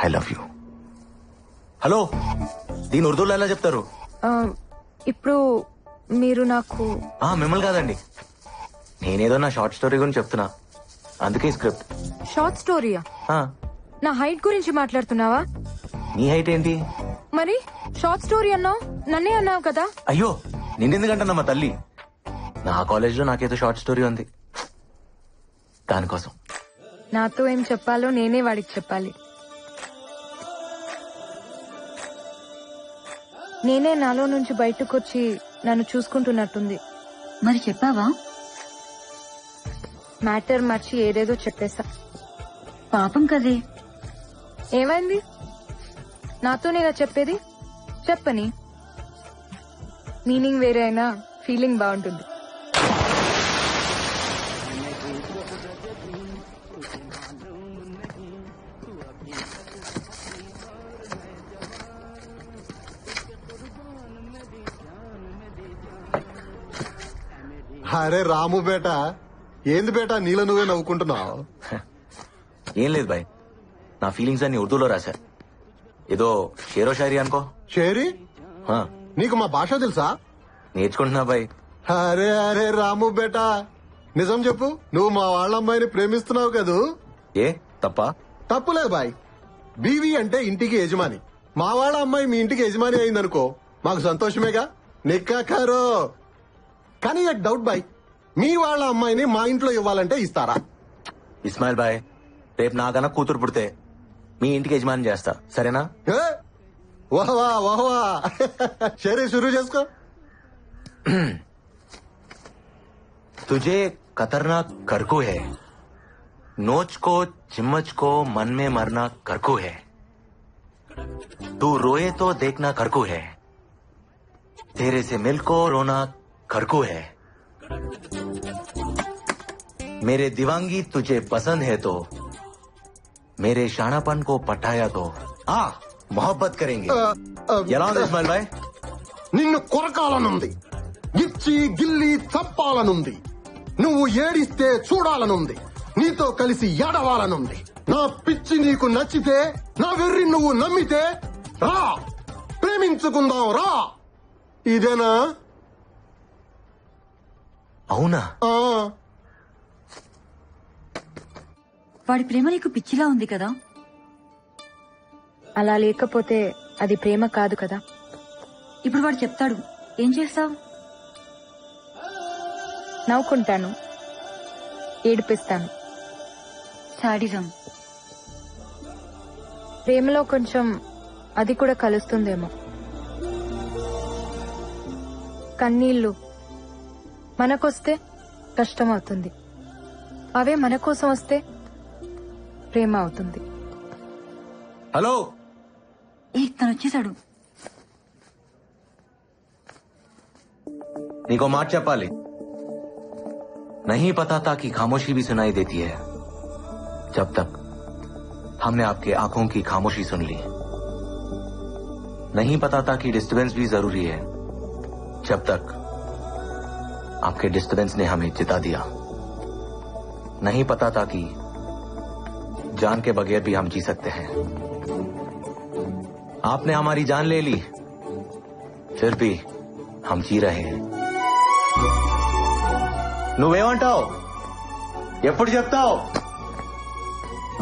I love you. హలో, దీని ఉర్దూలో ఎలా చెప్తారు? ఇప్పుడు మీరు నాకు మిమ్మల్ని కాదండి, నేనేదో నా షార్ట్ స్టోరీ గురించి చెప్తున్నా, అందుకే స్క్రిప్ట్. షార్ట్ స్టోరీయా? నా హైట్ గురించి మాట్లాడుతున్నావా? నీ హైట్ ఏంటి మరి? షార్ట్ స్టోరీ అన్నావు, నన్నే అన్నావు కదా. అయ్యో, నిన్నెందుకంటున్నా మా తల్లి. నా కాలేజ్ లో నాకేదో షార్ట్ స్టోరీ ఉంది, దానికోసం. నాతో ఏం చెప్పాలో నేనే వాడికి చెప్పాలి. నేనే నాలో నుంచి బయటకు వచ్చి నన్ను చూసుకుంటున్నట్టుంది. మరి చెప్పావా? మ్యాటర్ మర్చి ఏదేదో చెప్పేశా. పాపం కదే. ఏమైంది? నాతోనేగా చెప్పేది, చెప్పని. మీనింగ్ వేరే అయినా ఫీలింగ్ బాగుంటుంది. అరే రాము బేట, ఏంది బేట నీలో నువ్వే నవ్వుకుంటున్నావు? ఏం లేదు బాయ్, నా ఫీలింగ్స్ అన్ని ఉర్దూలో రాశా. ఏదో షేరో షాయరీ అనుకో. షేరీ? నీకు మా భాష తెలుసా? నేర్చుకుంటున్నా బాయ్. అరే అరే రాము బేట, నిజం చెప్పు, నువ్వు మా వాళ్ళ అమ్మాయిని ప్రేమిస్తున్నావు కదూ? ఏ తప్ప? తప్పులేదు బాయ్. బీవీ అంటే ఇంటికి యజమాని. మా వాళ్ళ అమ్మాయి మీ ఇంటికి యజమాని అయిందనుకో, మాకు సంతోషమేగా. నిక్కాకారో. కానీ ఒక డౌట్ బాయ్, మీ వాళ్ళ అమ్మాయిని మా ఇంట్లో ఇవ్వాలంటే ఇస్తారా? ఇస్మాయిల్ బాయ్, రేపు నాకన్నా కూతురు పుడితే మీ ఇంటికి యజమాని చేస్తా, సరేనా? వాహ్వా వాహ్వా. సరే షురూ చేసుకో. तुझे खतरनाक करकू है, नोच को चिम्मच को मन में मरना करकू है, तू रोए तो देखना करकू है, तेरे से मिल को रोना करकू है, मेरे दीवांगी तुझे पसंद है तो मेरे शानापन को पटाया तो मोहब्बत करेंगे. ఎలా ఉంది ఇస్మాయిల్ భాయ్? నిన్ను కొరకాలనుంది, ఇచ్చి గిల్లి చప్పాలనుంది, నువ్వు ఏడిస్తే చూడాలనుంది, నీతో కలిసి ఏడవాలనుంది. నా పిచ్చి నీకు నచ్చితే, నా వెర్రి నువ్వు నమ్మితే రా, ప్రేమించుకుందాం రా. ఇదేనా? అవునా? వాడి ప్రేమ నీకు పిచ్చిలా ఉంది కదా? అలా లేకపోతే అది ప్రేమ కాదు కదా. ఇప్పుడు వాడు చెప్తాడు, ఏం చేస్తావు? నవ్వుకుంటాను, ఏడిపిస్తాను. సాడిజం. ప్రేమలో కొంచెం అది కూడా కలుస్తుందేమో. కన్నీళ్లు మనకొస్తే కష్టం అవుతుంది, అవే మన కోసం వస్తే ప్రేమ అవుతుంది. హలో, తను వచ్చేసాడు. నీకో మాట చెప్పాలి. नहीं पता था कि खामोशी भी सुनाई देती है, जब तक हमने आपके आंखों की खामोशी सुन ली. नहीं पता था कि डिस्टर्बेंस भी जरूरी है, जब तक आपके डिस्टर्बेंस ने हमें जिता दिया. नहीं पता था कि जान के बगैर भी हम जी सकते हैं. आपने हमारी जान ले ली, फिर भी हम जी रहे हैं. నువ్వేమంటావు? ఎప్పుడు చెప్తావు?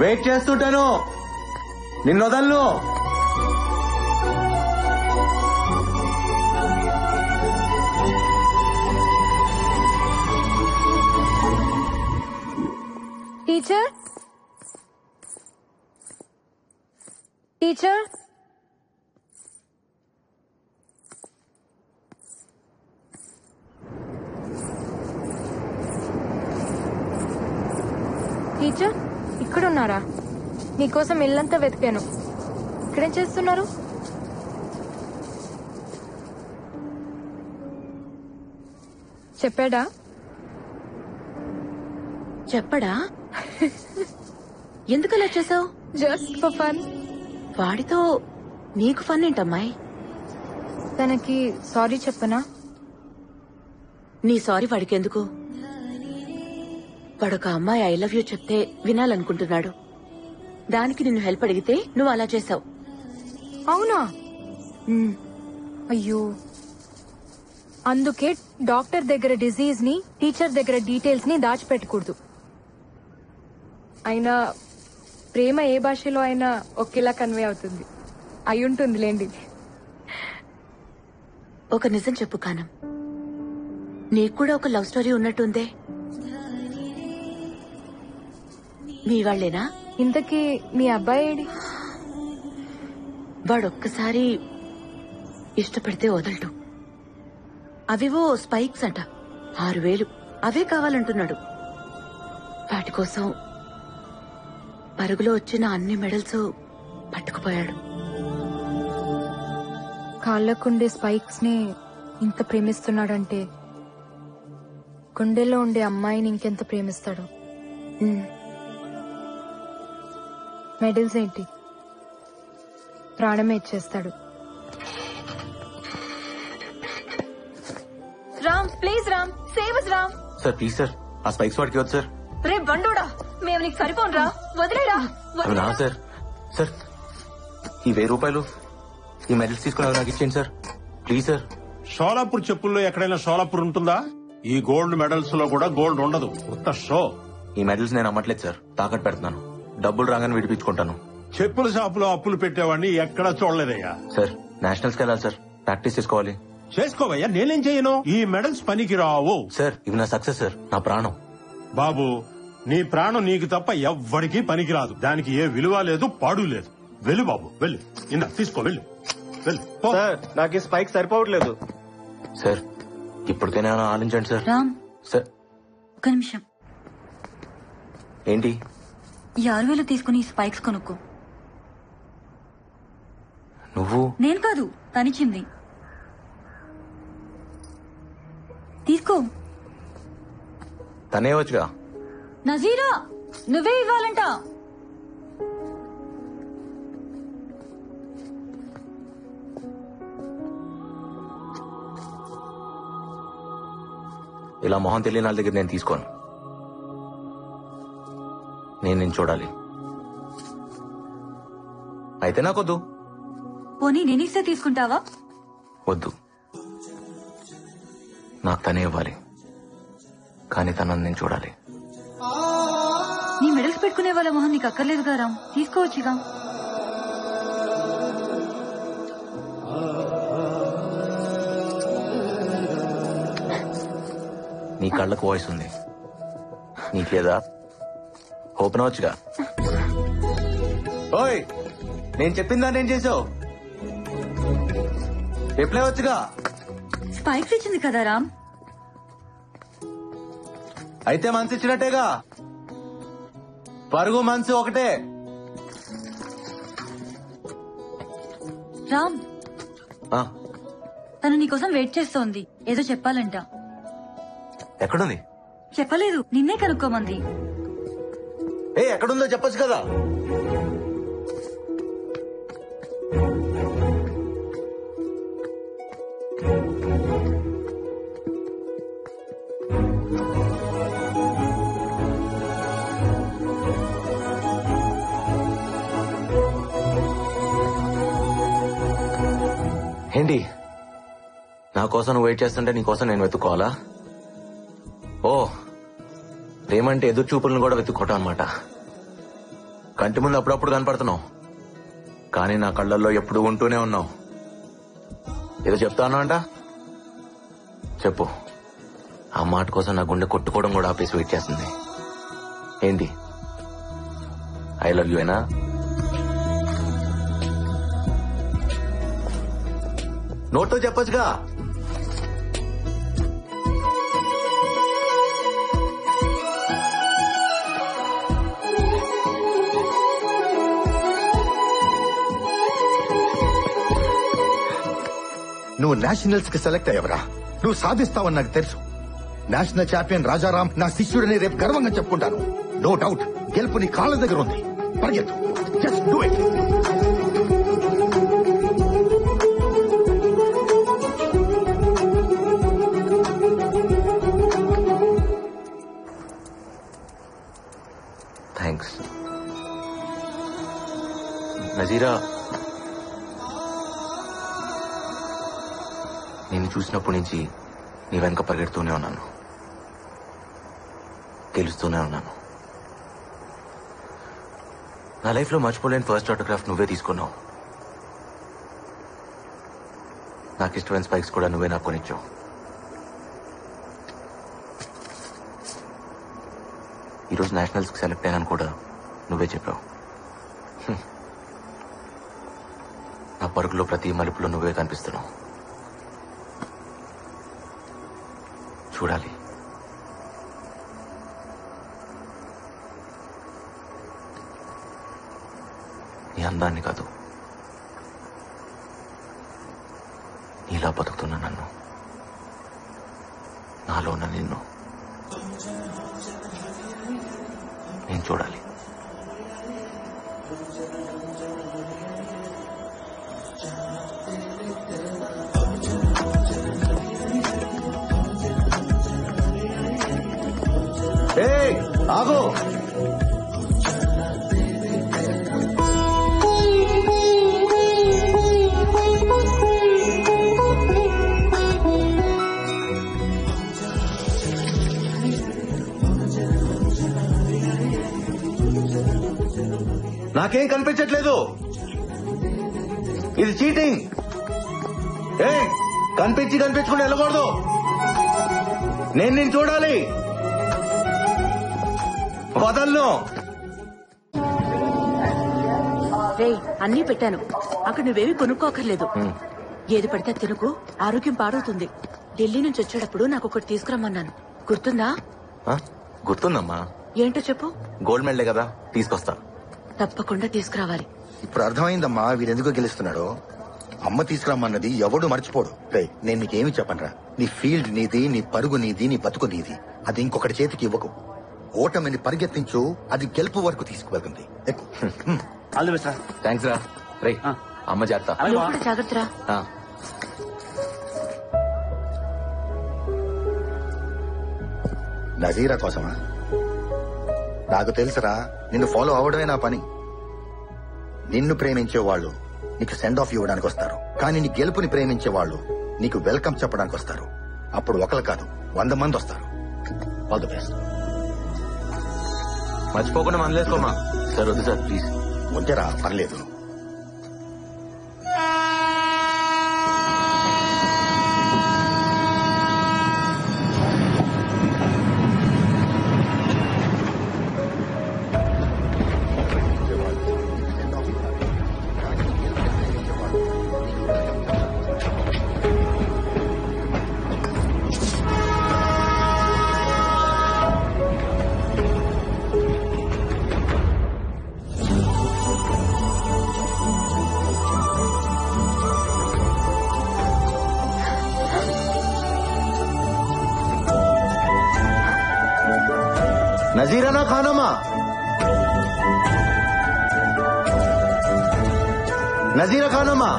వెయిట్ చేస్తుంటాను, నిన్ను వదలను. టీచర్, టీచర్, టీచర్ ఇక్కడున్నారా? మీకోసం ఇల్లంతా వెతికాను. ఇక్కడేం చేస్తున్నారు? చెప్పాడా? చెప్పడా? ఎందుకు అలా చేసావు? Just for fun. వాడితో నీకు ఫన్ ఏంటమ్మాయి? తనకి సారీ చెప్పనా? నీ సారీ వాడికెందుకు? వాడొక అమ్మాయి ఐ లవ్ యూ చెప్తే వినాలనుకుంటున్నాడు. దానికి నిన్ను హెల్ప్ అడిగితే నువ్వు అలా చేసావు. అవునా? అయ్యో, అందుకే డాక్టర్ దగ్గర డిజీజ్ ని, టీచర్ దగ్గర డీటెయిల్స్ ని దాచిపెట్టకూడదు. అయినా ప్రేమ ఏ భాషలో అయినా ఒకేలా కన్వే అవుతుంది. అయి ఉంటుందిలేండి. ఒక నిజం చెప్పు కానం, నీకు కూడా ఒక లవ్ స్టోరీ ఉన్నట్టుందే. మీ వాళ్లేనా? ఇంతకీ మీ అబ్బాయి ఏడి? వాడొక్కసారి ఇష్టపడితే వదలడు. అవివో స్పైక్స్ అంట, 6,000 అవే కావాలంటున్నాడు. వాటి కోసం పరుగులో వచ్చిన అన్ని మెడల్స్ పట్టుకుపోయాడు. కాళ్ళకుండే స్పైక్స్ ని ఇంత ప్రేమిస్తున్నాడంటే గుండెల్లో ఉండే అమ్మాయిని ఇంకెంత ప్రేమిస్తాడు. మెడల్స్ ఏంటి, ప్రాణమే ఇచ్చేస్తాడు. Ram please Ram, save us Ram. Sir please sir, ఆ స్పైక్స్ వాడికి వద్దు సార్. రే బండోడా, మేము నీకు సరిపోనురా, వదిలేరా. అవి నా సార్. సార్ ఈ 1000 రూపాయలు ఈ మెడల్స్ తీసుకుని నాకు ఇచ్చేయండి సార్ ప్లీజ్ సార్. షోలాపూర్ చెప్పుల్లో ఎక్కడైనా షోలాపూర్ ఉంటుందా? ఈ గోల్డ్ మెడల్స్ లో కూడా గోల్డ్ ఉండదు, కొత్త షో. ఈ మెడల్స్ నేను అమ్మట్లేదు సార్, తాకట్టు పెడుతున్నాను. డబ్బులు రాగానే విడిపించుకుంటాను. చెప్పుల షాపులో అప్పులు పెట్టేవాడిని ఎక్కడా చూడలేదయ్యా. సార్ నేషనల్స్ కి వెళ్ళాలి సార్, ప్రాక్టీస్ చేసుకోవాలి. చేసుకోవయ్యా, నేనేం చేయను. ఈ మెడల్స్ పనికి రావు సార్. ఇవి నా సక్సెస్ సార్, నా ప్రాణం. బాబు నీ ప్రాణం నీకు తప్ప ఎవ్వడికి పనికిరాదు. దానికి ఏ విలువ లేదు, పాడు లేదు. వెళ్ళు బాబు, వెళ్ళు. ఇందా తీసుకో, వెళ్ళు వెళ్ళు. సార్ నాకు ఈ స్పైక్ సరిపోవట్లేదు. సార్ ఇప్పటికైనా ఆలోచించండి సార్. రామ్ సార్ ఒక్క నిమిషం. ఏంటి? ఈ 6,000 తీసుకుని ఈ స్పైక్స్ కొనుక్కో. నువ్వు? నేను కాదు, తనిచ్చింది. తీసుకో. తనే వచ్చుగా. నజీరా నువ్వే ఇవ్వాలంట. ఇలా మొహం తెలియని వాళ్ళ దగ్గర నేను తీసుకోను. నేను చూడాలి. అయితే నాకొద్దు. పోనీ నేనిస్తే తీసుకుంటావా? వద్దు, నాకు తనే ఇవ్వాలి. కానీ తనని నేను చూడాలి. నీ మెడల్స్ పెట్టుకునే వాళ్ళ మొహం నీకు అక్కర్లేదుగా రామ్, తీసుకోవచ్చుగా. నీ కళ్ళకు వాయిస్ ఉంది, నీకేదా? ఓపెన్ అవచ్చుగా. ఓయ్, నేను చెప్పిందా నేను చేసావు? రిప్లై వచ్చుగా. స్పైక్స్ ఇచ్చింది కదా రామ్. అయితే మనసు ఇచ్చినట్టేగా. పరుగు మనసు ఒకటే. రామ్ తను నీకోసం వెయిట్ చేస్తోంది, ఏదో చెప్పాలంట. ఎక్కడుంది? చెప్పలేదు, నిన్నే కనుక్కోమంది. ఎక్కడుందో చెప్పొచ్చు కదా. ఏంటి, నా కోసం నువ్వు వెయిట్ చేస్తుంటే నీ కోసం నేను వెతుక్కోవాలా? ఓ, ప్రేమంటే ఎదురు చూపులను కూడా వెతుక్కోవటం అనమాట. కంటి ముందు అప్పుడప్పుడు కనపడుతున్నావు, కానీ నా కళ్ళల్లో ఎప్పుడు ఉంటూనే ఉన్నావు. ఏదో చెప్తాను అంట, చెప్పు. ఆ మాట కోసం నా గుండె కొట్టుకోవడం కూడా ఆపేసి వెయిట్ చేస్తుంది. ఏంటి, ఐ లవ్ యూ ఏనా? నోట్తో చెప్పొచ్చుగా. నువ్వు నేషనల్స్ కి సెలెక్ట్ అయ్యవరా? నువ్వు సాధిస్తావని నాకు తెలుసు. నేషనల్ ఛాంపియన్ రాజారాం నా శిష్యుడని రేపు గర్వంగా చెప్పుకుంటాను. నో డౌట్, గెలుపు నీ కాళ్ళ దగ్గర ఉంది. పరిగెత్తు, just do it. Thanks Nazira. నేను చూసినప్పటి నుంచి నీ వెనక పరిగెడుతూనే ఉన్నాను, గెలుస్తూనే ఉన్నాను. నా లైఫ్ లో మర్చిపోలేని ఫస్ట్ ఆటోగ్రాఫ్ నువ్వే తీసుకున్నావు. నాకు ఇష్టమైన స్పైక్స్ కూడా నువ్వే నాకు కొనిచ్చావు. ఈరోజు నేషనల్స్ కి సెలెక్ట్ అయ్యానని కూడా నువ్వే చెప్పావు. నా పరుగులో ప్రతి మలుపులో నువ్వే కనిపిస్తున్నావు. చూడాలి. నీ అందాన్ని కాదు, నీలా బతుకుతున్నా నన్ను, నాలో ఉన్న నిన్ను నేను చూడాలి. ఆగో, నాకేం కనిపించట్లేదు. ఇది చీటింగ్. కనిపించకుండా వెళ్ళకూడదు. నేను నిన్ను చూడాలి. వదలను. రే, అన్నీ పెట్టాను. అక్కడ నువ్వేమీ కొనుక్కోకర్లేదు. ఏది పడితే తినుకు, ఆరోగ్యం పాడవుతుంది. ఢిల్లీ నుంచి వచ్చేటప్పుడు నాకు ఒకటి తీసుకురమ్మన్నాను, గుర్తుందా? గుర్తుందమ్మా. ఏంటో చెప్పు. గోల్డ్ మెడలే కదా, తీసుకొస్తా. తప్పకుండా తీసుకురావాలి. ఇప్పుడు అర్థమైందమ్మా వీడెందుకో గెలుస్తున్నాడో. అమ్మ తీసుకురమ్మన్నది ఎవడు మర్చిపోడు. నేను నీకేమి చెప్పనరా, నీ ఫీల్డ్ నీది, నీ పరుగు నీది, నీ బతుకు నీది. అది ఇంకొకటి చేతికి ఇవ్వకు. ఓటమిని పరిగెత్తించు, అది గెలుపు వరకు తీసుకువెళ్తుంది. థ్యాంక్స్ రా. రే, అమ్మ జాగ్రత్త. జాగ్రత్త రా. నజీరా కోసమా? నాకు తెలుసురా, నిన్ను ఫాలో అవడమే నా పని. నిన్ను ప్రేమించే వాళ్ళు నీకు సెండ్ ఆఫ్ ఇవ్వడానికి వస్తారు, కానీ నీ గెలుపుని ప్రేమించే వాళ్ళు నీకు వెల్కమ్ చెప్పడానికి వస్తారు. అప్పుడు ఒకరు కాదు, 100 మంది వస్తారు. All the best. మర్చిపోకుండా మనలేసుకోమా. సార్ వద్దు సార్, ప్లీజ్. ఉంటేరా, పర్లేదు. नजीराना खानोमा, नजीरा खानोमा.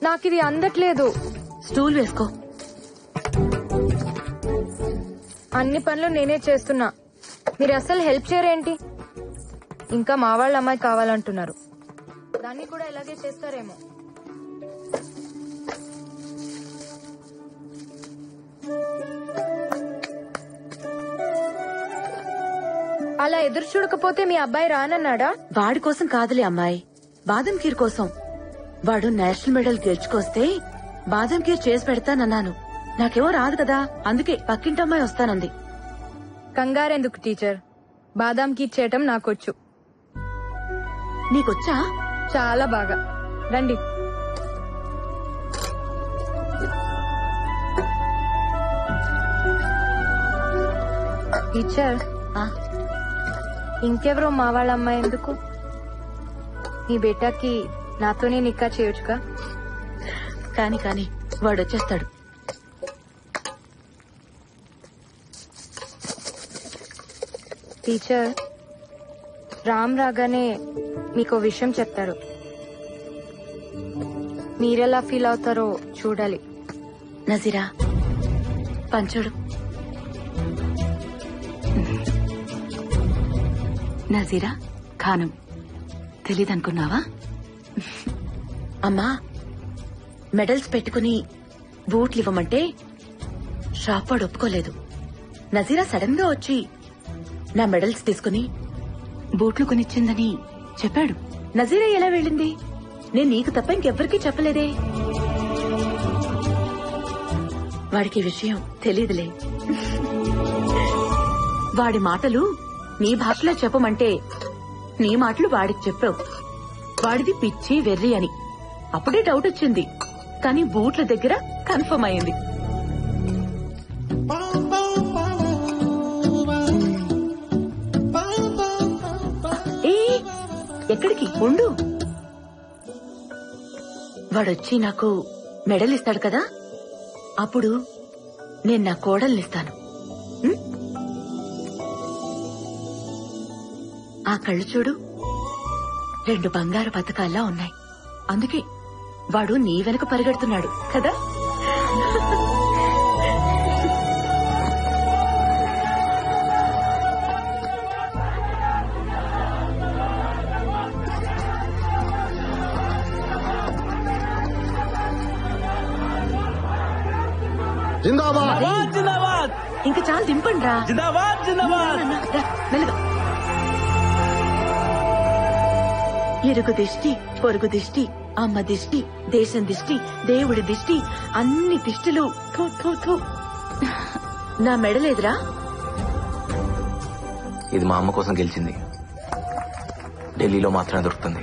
నాకు ఇది అందట్లేదు. స్టూల్ వేసుకో. అన్ని పనులు నేనే చేస్తున్నా, మీరు అసలు హెల్ప్ చేయరేంటి? ఇంకా మా వాళ్ళ అమ్మాయి కావాలంటున్నారు, దాన్ని కూడా ఇలాగే చేస్తారేమో. అలా ఎదురు చూడకపోతే మీ అబ్బాయి రానన్నాడా? వాడి కోసం కాదులే అమ్మాయి, బాదం ఖీర్ కోసం. వాడు నేషనల్ మెడల్ గెలుచుకొస్తే బాదం ఖీర్ చేసి పెడతానన్నాను. నాకేమో రాదు కదా, అందుకే పక్కింటమ్మాయి వస్తానంది. కంగారెందుకు టీచర్, బాదాం కీర్ చేయటం నాకొచ్చు. నీకొచ్చా? చాలా బాగా. రండి. టీచర్, ఇంకెవరో మా వాళ్ళ అమ్మాయి ఎందుకు? మీ బేటాకి నాతోనే నిక్కా చేయొచ్చుగా. కాని కాని వాడొచ్చేస్తాడు. టీచర్, రామ్ రాగానే మీకో విషయం చెప్తారు, మీరెలా ఫీల్ అవుతారో చూడాలి. నజీరా పంచుడు. నజీరా ఖానం తెలీదనుకున్నావా? అమ్మా, మెడల్స్ పెట్టుకుని బూట్లు ఇవ్వమంటే షాప్ వాడు ఒప్పుకోలేదు. నజీరా సడన్ గా వచ్చి నా మెడల్స్ తీసుకుని బూట్లు కొనిచ్చిందని చెప్పాడు. నజీరా ఎలా వెళ్ళింది? నేను నీకు తప్ప ఇంకెవ్వరికీ చెప్పలేదే. వాడికి విషయం తెలీదులే. వాడి మాటలు నీ భాషలో చెప్పమంటే నీ మాటలు వాడికి చెప్పావు. వాడిది పిచ్చి వెర్రి అని అప్పుడే డౌట్ వచ్చింది, కానీ బూట్ల దగ్గర కన్ఫర్మ్ అయింది. ఎక్కడికి ఉండు? వాడొచ్చి నాకు మెడల్ ఇస్తాడు కదా, అప్పుడు నేను నా కోడల్నిస్తాను. ఆ కళ్ళు చూడు, 2 బంగారు పథకాల్లా ఉన్నాయి. అందుకే వాడు నీ వెనక పరిగెడుతున్నాడు కదా. జిందాబాద్ జిందాబాద్. ఇంకా చాలా దింపండి రా. జిందాబాద్ జిందాబాద్. మెల్లగా. ఇరుగు దిష్టి, పొరుగు దిష్టి, అమ్మ దిష్టి, దేశం దిష్టి, దేవుడి దిష్టి, అన్ని దిష్టిలు. థూ, థూ, థూ. నా మెడలేదురా. ఇది మా అమ్మ కోసం గెలిచింది, ఢిల్లీలో మాత్రమే దొరుకుతుంది.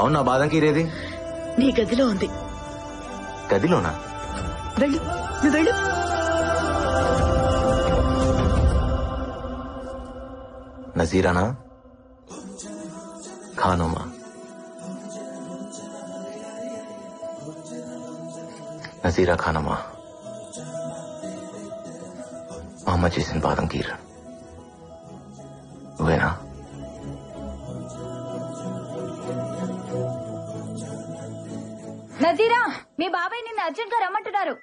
అవునా? బాదం కీర్ ఏది? నీ గదిలో ఉంది. గదిలోనా? వెళ్ళు, నువ్వు వెళ్ళు. నజీరానా? ఖానోమా? నజీరా ఖానోమా, మా అమ్మ చేసిన బాదం కీర్ నువ్వేనా? నజీరా, మీ బాబాయ్ నిన్ను అర్జెంట్ గా రమ్మంటున్నారు.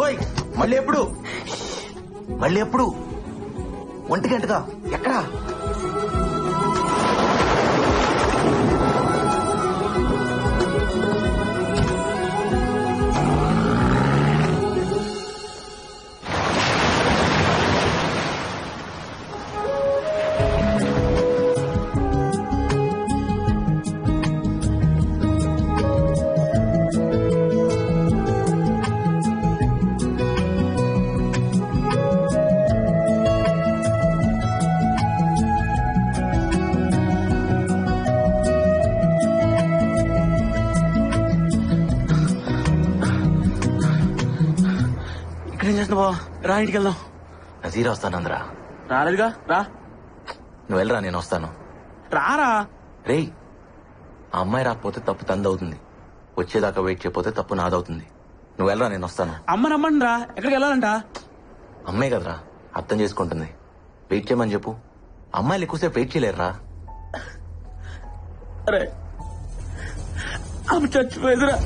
ఓయ్, మళ్ళీ ఎప్పుడు? మళ్ళీ ఎప్పుడు? 1 గంటగా? ఎక్కడా? ఏం చేస్తున్నావు బావ? రా, ఇంటికి వెళ్దాం. నజీరా వస్తానందరా. రాలేదుగా, రా. నువ్వు వెళ్ళరా, నేను వస్తాను. రారా. రేయ్, ఆ అమ్మాయి రాకపోతే తప్పు తందవుతుంది. వచ్చేదాకా వెయిట్ చేయకపోతే తప్పు నాదవుతుంది. నువ్వు వెళ్ళరా, నేను వస్తాను. అమ్మ నమ్మండి రా, ఎక్కడికి వెళ్ళాలంట? అమ్మే కదరా, అర్థం చేసుకుంటుంది. వెయిట్ చేయమని చెప్పు. అమ్మాయిలు ఎక్కువసేపు వెయిట్ చేయలేరురా. అరే అమ్మ చచ్చిపోయేదిరా.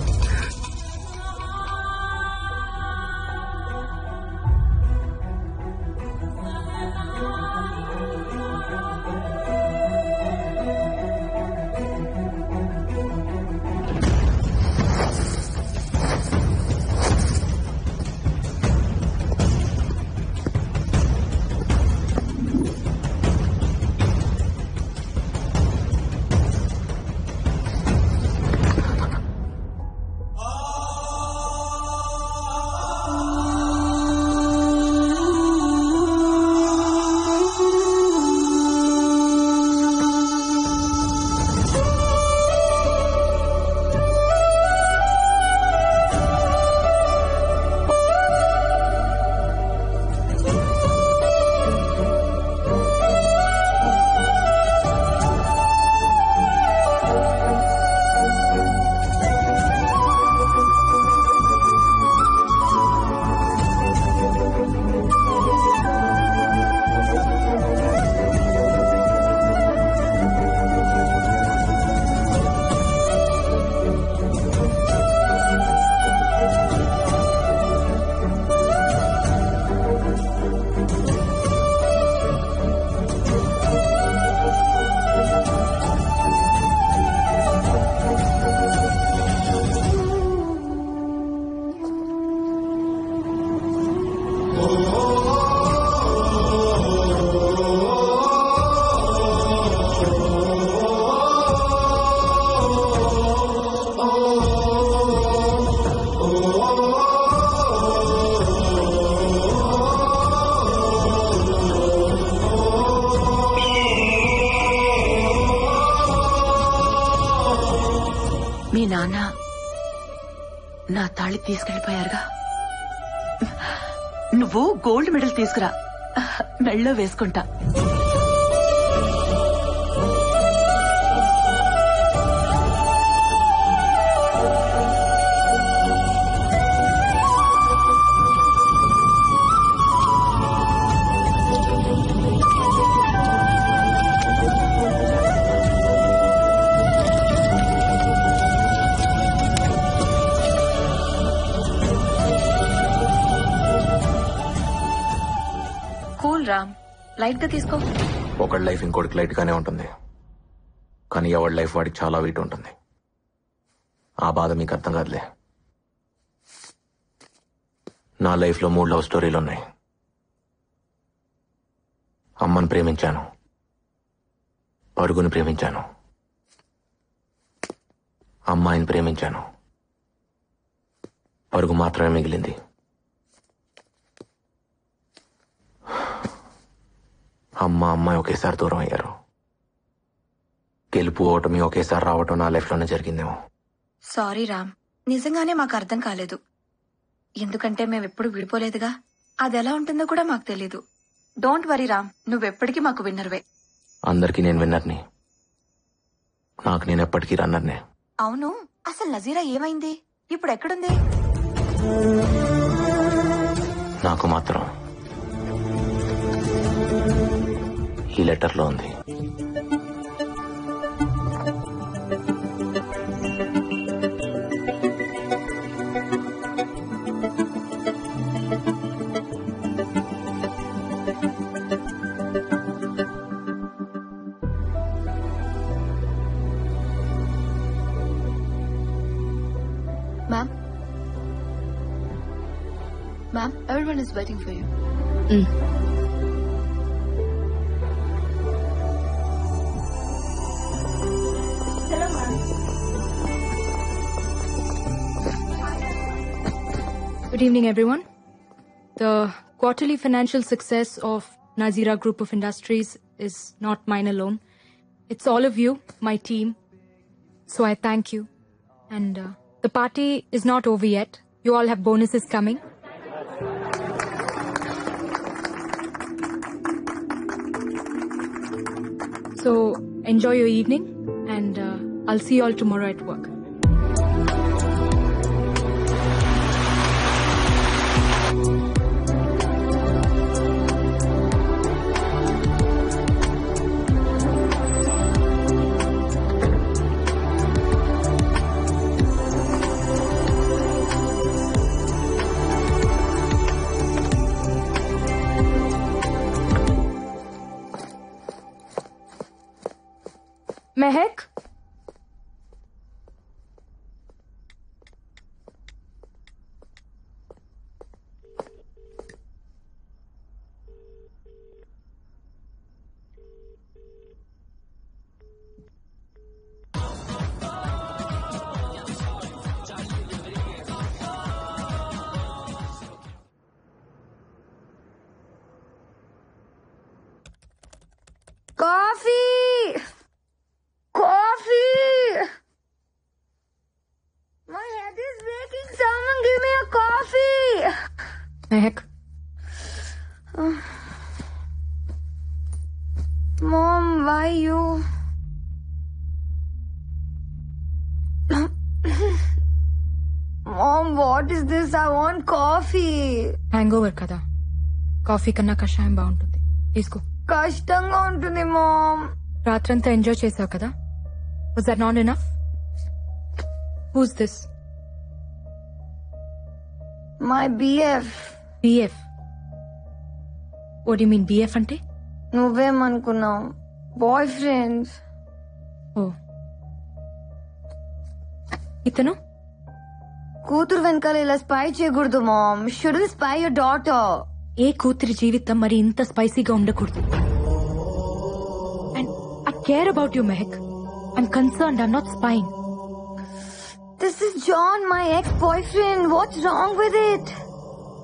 మీ నాన్న నా తాళి తీసుకెళ్లిపోయారుగా. నువ్వు గోల్డ్ మెడల్ తీసుకురా, మెళ్ళో వేసుకుంటా. రామ్, లైట్ గా తీసుకో. ఒకటి లైఫ్ ఇంకోటికి లైట్ గానే ఉంటుంది, కానీ ఎవరి లైఫ్ వాడికి చాలా వెయిట్ ఉంటుంది. ఆ బాధ మీకు అర్థం కాదులే. నా లైఫ్ లో 3 లవ్ స్టోరీలు ఉన్నాయి. అమ్మని ప్రేమించాను, పరుగుని ప్రేమించాను, అమ్మాయిని ప్రేమించాను. పరుగు మాత్రమే మిగిలింది. అమ్మాయి ఒకేసారి దూరం అయ్యారు. గెలుపు ఓటమి ఒకేసారి రావటం నా లైఫ్ లోనే జరిగిందేమో. సారీ రామ్, నిజంగానే మాకు అర్థం కాలేదు. ఎందుకంటే మేమెప్పుడు విడిపోలేదుగా. అది ఎలా ఉంటుందో కూడా మాకు తెలీదు. డోంట్ వరీ రామ్, నువ్వెప్పటికీ మాకు విన్నర్వే. అందరికీ నేను విన్నర్ని, నాకు నేను ఎప్పటికీ రన్నర్నే. అవును, అసలు నజీరా ఏమైంది? ఇప్పుడు ఎక్కడుంది? నాకు మాత్రం ఈ లెటర్లో ఉంది. Ma'am, everyone is waiting for you. Hello, ma'am. Good evening, everyone. The quarterly financial success of Nazira Group of Industries is not mine alone. It's all of you, my team. So I thank you. And the party is not over yet. You all have bonuses coming. So enjoy your evening, and I'll see you all tomorrow at work. Mehak Coffee! Coffee! My head is breaking. Someone give me a coffee! Mehak Mom, why you? Mom, what is this? I want coffee. Hang over కదా, coffee కన్నా కషాయం బాగుంటుంది, తీసుకో. కష్టంగా ఉంటుంది ma'am. రాత్రంతా enjoy చేసావు కదా, was that not enough? Who's this? My BF. BF? What you mean BF అంటే? నువ్వేమనుకున్నావు? Bye friends. ఓ, ఇతను కూతురు వెనకాల ఇలా స్పై చేయకూడదు mom. Should we spy your daughter? ఏ కూతురి జీవితం మరి ఇంత స్పైసీగా ఉండకూడదు. And I care about you Mehak. I'm concerned, I'm not spying. This is John, my ex boyfriend. What's wrong with it?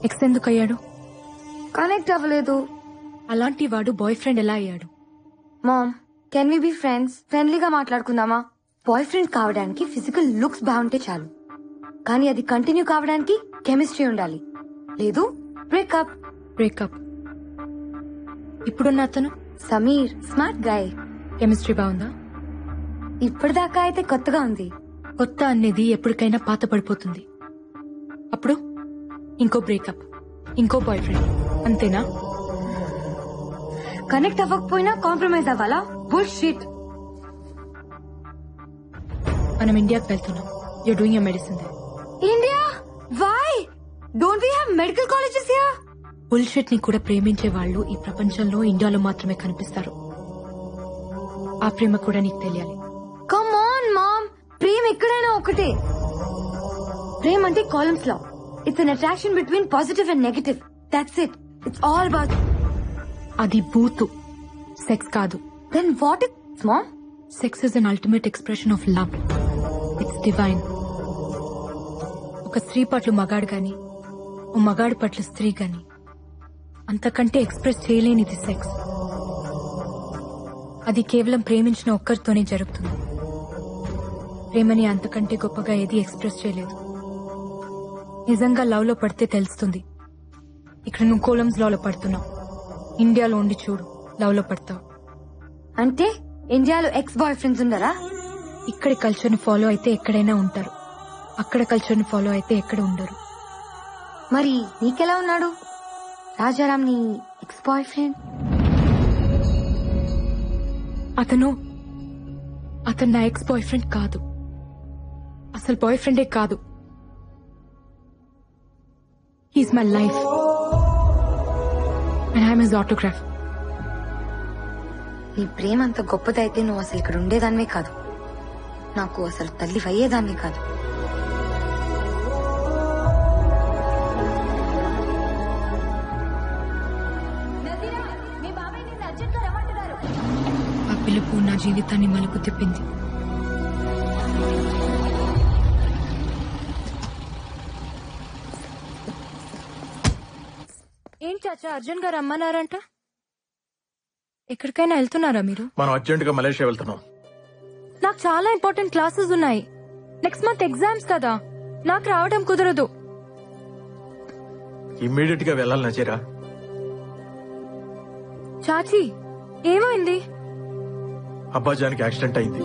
Ex ఎందుకు అయ్యాడు? కనెక్ట్ అవ్వలేదు. అలాంటి వాడు బాయ్ ఫ్రెండ్ ఎలా అయ్యాడు? Mom, can we be friends? ఫ్రెండ్లీగా మాట్లాడుకుందామా? బాయ్ ఫ్రెండ్ కావడానికి ఫిజికల్ లుక్స్ బాగుంటే చాలు, కానీ అది కంటిన్యూ కావడానికి కెమిస్ట్రీ ఉండాలి. లేదు బ్రేకప్. బ్రేకప్? ఇప్పుడున్న అతను సమీర్, స్మార్ట్ గాయ్. కెమిస్ట్రీ బాగుందా? ఇప్పటిదాకా అయితే కొత్తగా ఉంది. కొత్త అనేది ఎప్పటికైనా పాత పడిపోతుంది. అప్పుడు ఇంకో బ్రేకప్, ఇంకో బాయ్ ఫ్రెండ్, అంతేనా? కనెక్ట్ అవ్వకపోయినా కాంప్రమైజ్ అవ్వాలా? బుల్షిట్. మనం ఇండియాకి వెళ్తున్నాం. You're doing your medicine there. India? Why? Don't we have medical colleges here? Bullshit ని కూడా ప్రేమించే వాళ్ళు ఈ ప్రపంచంలో ఇండియాలో మాత్రమే కనిపిస్తారు. ఆ ప్రేమ కూడా నీకు తెలియాలి. కమ్ ఆన్ మామ్, ప్రేమ ఎక్కడైనా ఒకటే. ప్రేమ అంటే Coulomb's law. It's an attraction between positive and negative. That's it. It's all about. అది బూతు, సెక్స్ కాదు. Then what is ma'am? Sex is an ultimate expression of love. It's divine. ఒక స్త్రీ పట్ల మగాడు గాని, ఓ మగాడు పట్ల స్త్రీ గాని అంతకంటే ఎక్స్ప్రెస్ చేయలేనిది సెక్స్. అది కేవలం ప్రేమించిన ఒక్కరితోనే జరుగుతుంది. ప్రేమని అంతకంటే గొప్పగా ఏది ఎక్స్ప్రెస్ చేయలేదు. నిజంగా లవ్ లో పడితే తెలుస్తుంది. ఇక్కడ నువ్వు కోలమ్స్ లో పడుతున్నావు, ఇండియాలో ఉండి చూడు, లవ్ లో పడతావు. అంటే ఇండియాలో ఎక్స్ బాయ్ ఫ్రెండ్స్ ఉండరా? ఇక్కడి కల్చర్ ని ఫాలో అయితే ఎక్కడైనా ఉంటారు, అక్కడ కల్చర్ ని ఫాలో అయితే ఎక్కడ ఉండరు. మరి నీకెలా ఉన్నాడు రాజారాం, నీ ఎక్స్ బాయ్ ఫ్రెండ్? అతను నా ఎక్స్ బాయ్ ఫ్రెండ్ కాదు, అసలు బాయ్ ఫ్రెండే కాదు. He's my life and I'm his autograph. నీ ప్రేమ అంత గొప్పదైతే నువ్వు అసలు ఇక్కడ ఉండేదాన్నే కాదు, నాకు అసలు తల్లి అయ్యేదాన్నే కాదు. ఆ పిలుపు నా జీవితాన్ని మలుపు తిప్పింది. ఏం చాచా, అర్జున్ గారు రమ్మన్నారంట? ఎక్కడికైనా వెళ్తున్నారా మీరు? మనం అర్జెంట్ గా మలేషియా వెళ్తున్నాం. నాకు చాలా ఇంపార్టెంట్ క్లాసెస్ ఉన్నాయి. నెక్స్ట్ మంత్ ఎగ్జామ్స్ కదా, నాకు రావడం కుదరదు. ఇమ్మీడియట్ గా వెళ్ళాలి నజీరా. చాచి, ఏమైంది? అబ్బాజానికి యాక్సిడెంట్ అయింది.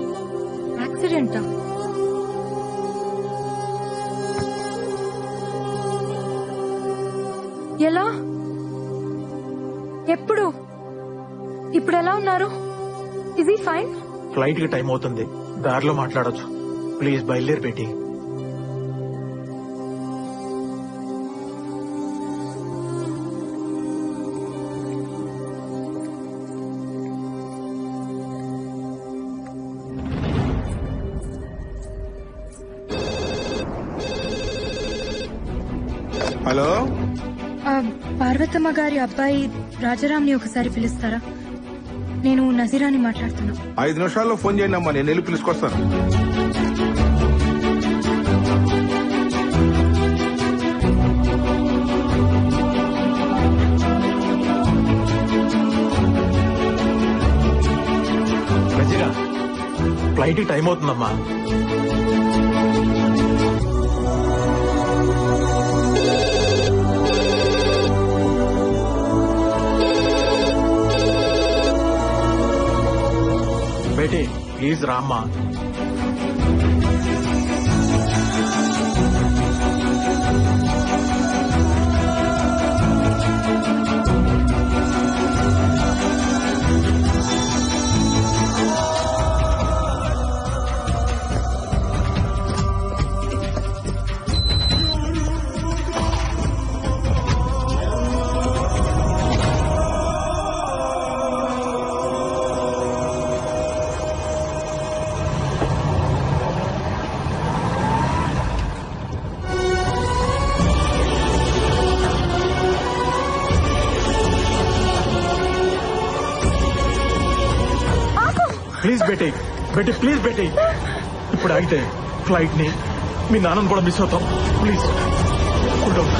యాక్సిడెంటా? ఎలా? ఎప్పుడు? ఇప్పుడు ఎలా ఉన్నారు? Is he fine? ఫ్లైట్ కి టైం అవుతుంది, దారిలో మాట్లాడొచ్చు. ప్లీజ్ బయలుదేరి పెట్టి. హలో, పార్వతమ్మ గారి అబ్బాయి రాజారాంని ఒకసారి పిలుస్తారా? నేను నజీరాని మాట్లాడుతున్నా. 5 నిమిషాల్లో ఫోన్ చేయండి అమ్మా, నేను వెళ్ళి పిలుచుకొస్తాను. నజీరా, ఫ్లైట్ టైం అవుతుందమ్మా. బేటీ ప్లీజ్ రామ్మా. ప్లీజ్ బేటీ, బేటీ ప్లీజ్ బేటీ, ఇప్పుడు ఆగితే ఫ్లైట్ ని మీ నాన్నను కూడా మిస్ అవుతాం. Please cool down.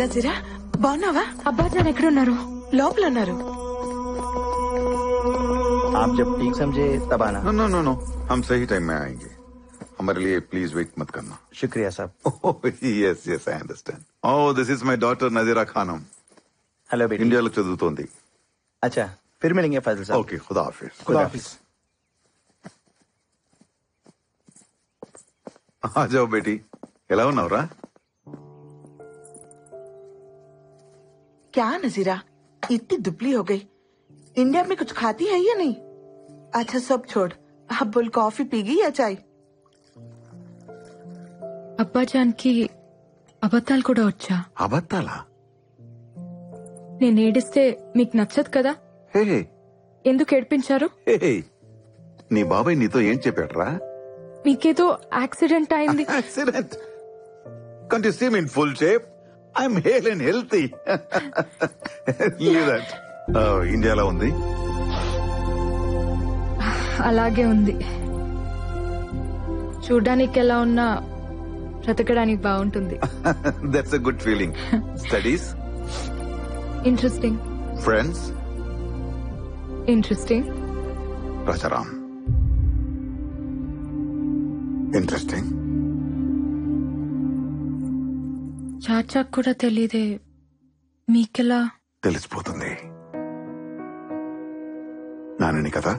నజీరా, బాగున్నావా? అబ్బాజాన్ ఎక్కడున్నారు? లోపల ఉన్నారు. आप जब ठीक समझे तब आना. नो नो नो नो, हम सही टाइम में आएंगे. हमारे लिए प्लीज वेट मत करना. शुक्रिया साहब. Yes yes I understand. Oh this is my daughter Nazira Khanam. Hello बेटी. इंडियाలో చదువుతోంది. अच्छा फिर मिलेंगे फैजल साहब. ओके खुदा हाफिज. खुदा हाफिज. आ जाओ बेटी. ఎలా ఉన్నావురా? क्या नजीरा, इतनी दुबली हो गई. इंडिया में कुछ खाती है या नहीं? अच्छा सब छोड़, अब बोल कॉफी पीगी या चाय? అబ్బాజాన్ కి అబద్ధాలు కూడా వచ్చా? అబద్ధాలా? నేను ఏడిస్తే మీకు నచ్చదు కదా? హే ఎందుకు ఏడిపించారు? హే నీ బాబాయ్ నీతో ఏం చెప్పాడ్రా? మీకేదో యాక్సిడెంట్ అయింది. Accident? Can't you see me in full shape? I'm hale and healthy. Leave that. ఇండియాలో ఉంది. అలాగే ఉంది. చూడ్డానికి ఎలా ఉన్నా బ్రతకడానికి బాగుంటుంది. That's a good feeling. Studies? Interesting. Friends? Interesting. Rajaram? Interesting. చాచా కూడా తెలీదే, మీకెలా తెలిసిపోతుంది? నానని కదా.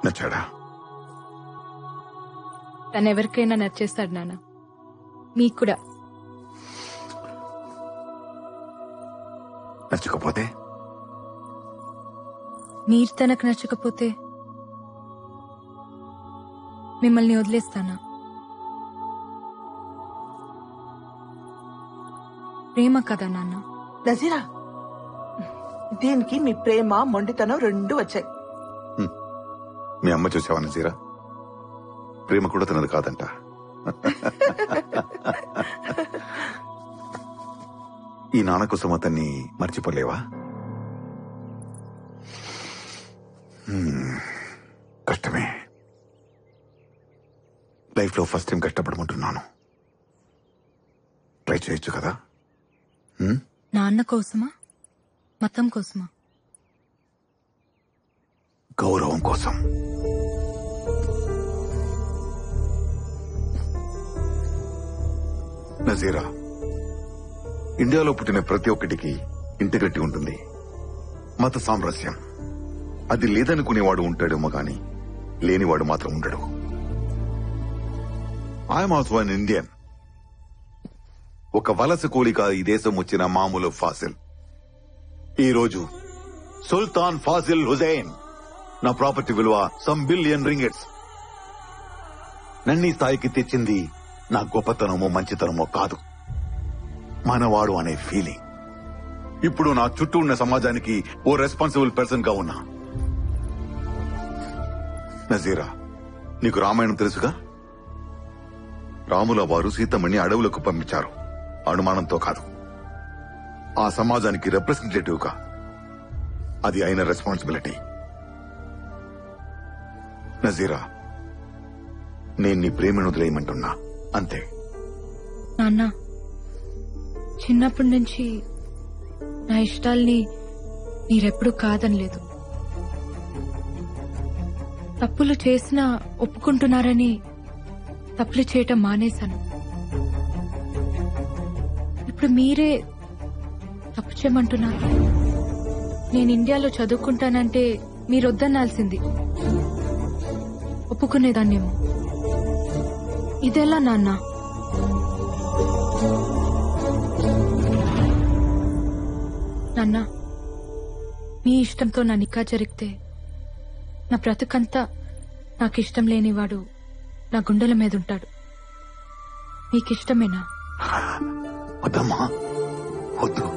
నచ్చాడా? తనెవరికైనా నచ్చేస్తాడు నాన్న, మీకు కూడా. నచ్చకపోతే? మీరు తనకు నచ్చకపోతే మిమ్మల్ని వదిలేస్తానా? ప్రేమ కదా నాన్న. నజీరా, దీనికి మీ ప్రేమ మొండితనం రెండు వచ్చాయి. మీ అమ్మ చూసావా నజీరా? ప్రేమ కూడా తినదు కాదంట. ఈ నాన్న కోసం అతన్ని మర్చిపోలేవా? కష్టమే. లైఫ్ లో ఫస్ట్ టైం కష్టపడమంటున్నాను. ట్రై చేయొచ్చు కదా? నాన్న కోసమా, మతం కోసమా? గౌరవం కోసం. నజీరా, ఇండియాలో పుట్టిన ప్రతి ఒక్కటికి ఇంటిగ్రిటీ ఉంటుంది. మత సామరస్యం అది లేదనుకునేవాడు ఉంటాడేమో గాని లేనివాడు మాత్రం ఉండడు. I'm also an Indian. ఒక వలస కూలిక ఈ దేశం వచ్చిన మామూలు ఫాసిల్. ఈ రోజు సుల్తాన్ ఫాజిల్ హుసేన్. నా ప్రాపర్టీ విలువ సమ్ బిలియన్ రింగిట్స్. నన్ను ఈ స్థాయికి తెచ్చింది నా గొప్పతనమో మంచితనమో కాదు, మనవాడు అనే ఫీలింగ్. ఇప్పుడు నా చుట్టూ ఉన్న సమాజానికి ఓ రెస్పాన్సిబుల్ పర్సన్ గా ఉన్నా. నజీరా, నీకు రామాయణం తెలుసుగా? రాముల వారు సీతమ్మని అడవులకు పంపించారు, అనుమానంతో కాదు, ఆ సమాజానికి రిప్రజెంటేటివ్ గా. అది ఆయన రెస్పాన్సిబిలిటీ. నజీరా, నేను నీ ప్రేమను వదిలేయమంటున్నా, అంతే. నాన్న, చిన్నప్పటి నుంచి నా ఇష్టాల్ని మీరెప్పుడు కాదనలేదు. తప్పులు చేసినా ఒప్పుకుంటున్నారని తప్పులు చేయటం మానేశాను. ఇప్పుడు మీరే తప్పు చేయమంటున్నారు. నేను ఇండియాలో చదువుకుంటానంటే మీరొద్దనాల్సింది, ఒప్పుకునేదాన్నేమో. ఇదెలా నాన్న? నాన్న, మీ ఇష్టంతో నా నిక్కా జరిగితే నా బ్రతుకంతా నాకు ఇష్టం లేనివాడు నా గుండెల మీద ఉంటాడు. మీకిష్టమేనా? వద్దమ్మా, వద్దు.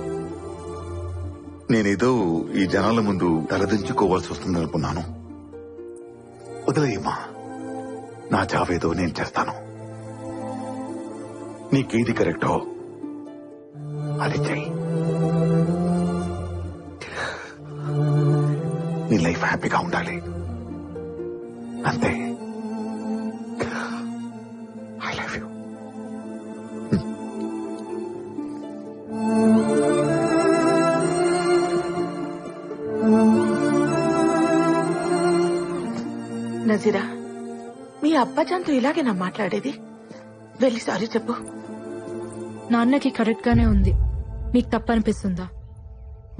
నేనేదో ఈ జనాల ముందు తలదించుకోవాల్సి వస్తుందనుకున్నాను. వదిలేయమ్మా, నా చావేదో నేను చేస్తాను. నీకేది కరెక్టో అది చెయ్యి. నీ లైఫ్ హ్యాపీగా ఉండాలి, అంతే. I love you. నజీరా, మీ అబ్బాజాన్తో ఇలాగేనా మాట్లాడేది? వెళ్ళి సారీ చెప్పు. నాన్నకి కరెక్ట్ గానే ఉంది, మీకు తప్పనిపిస్తుందా?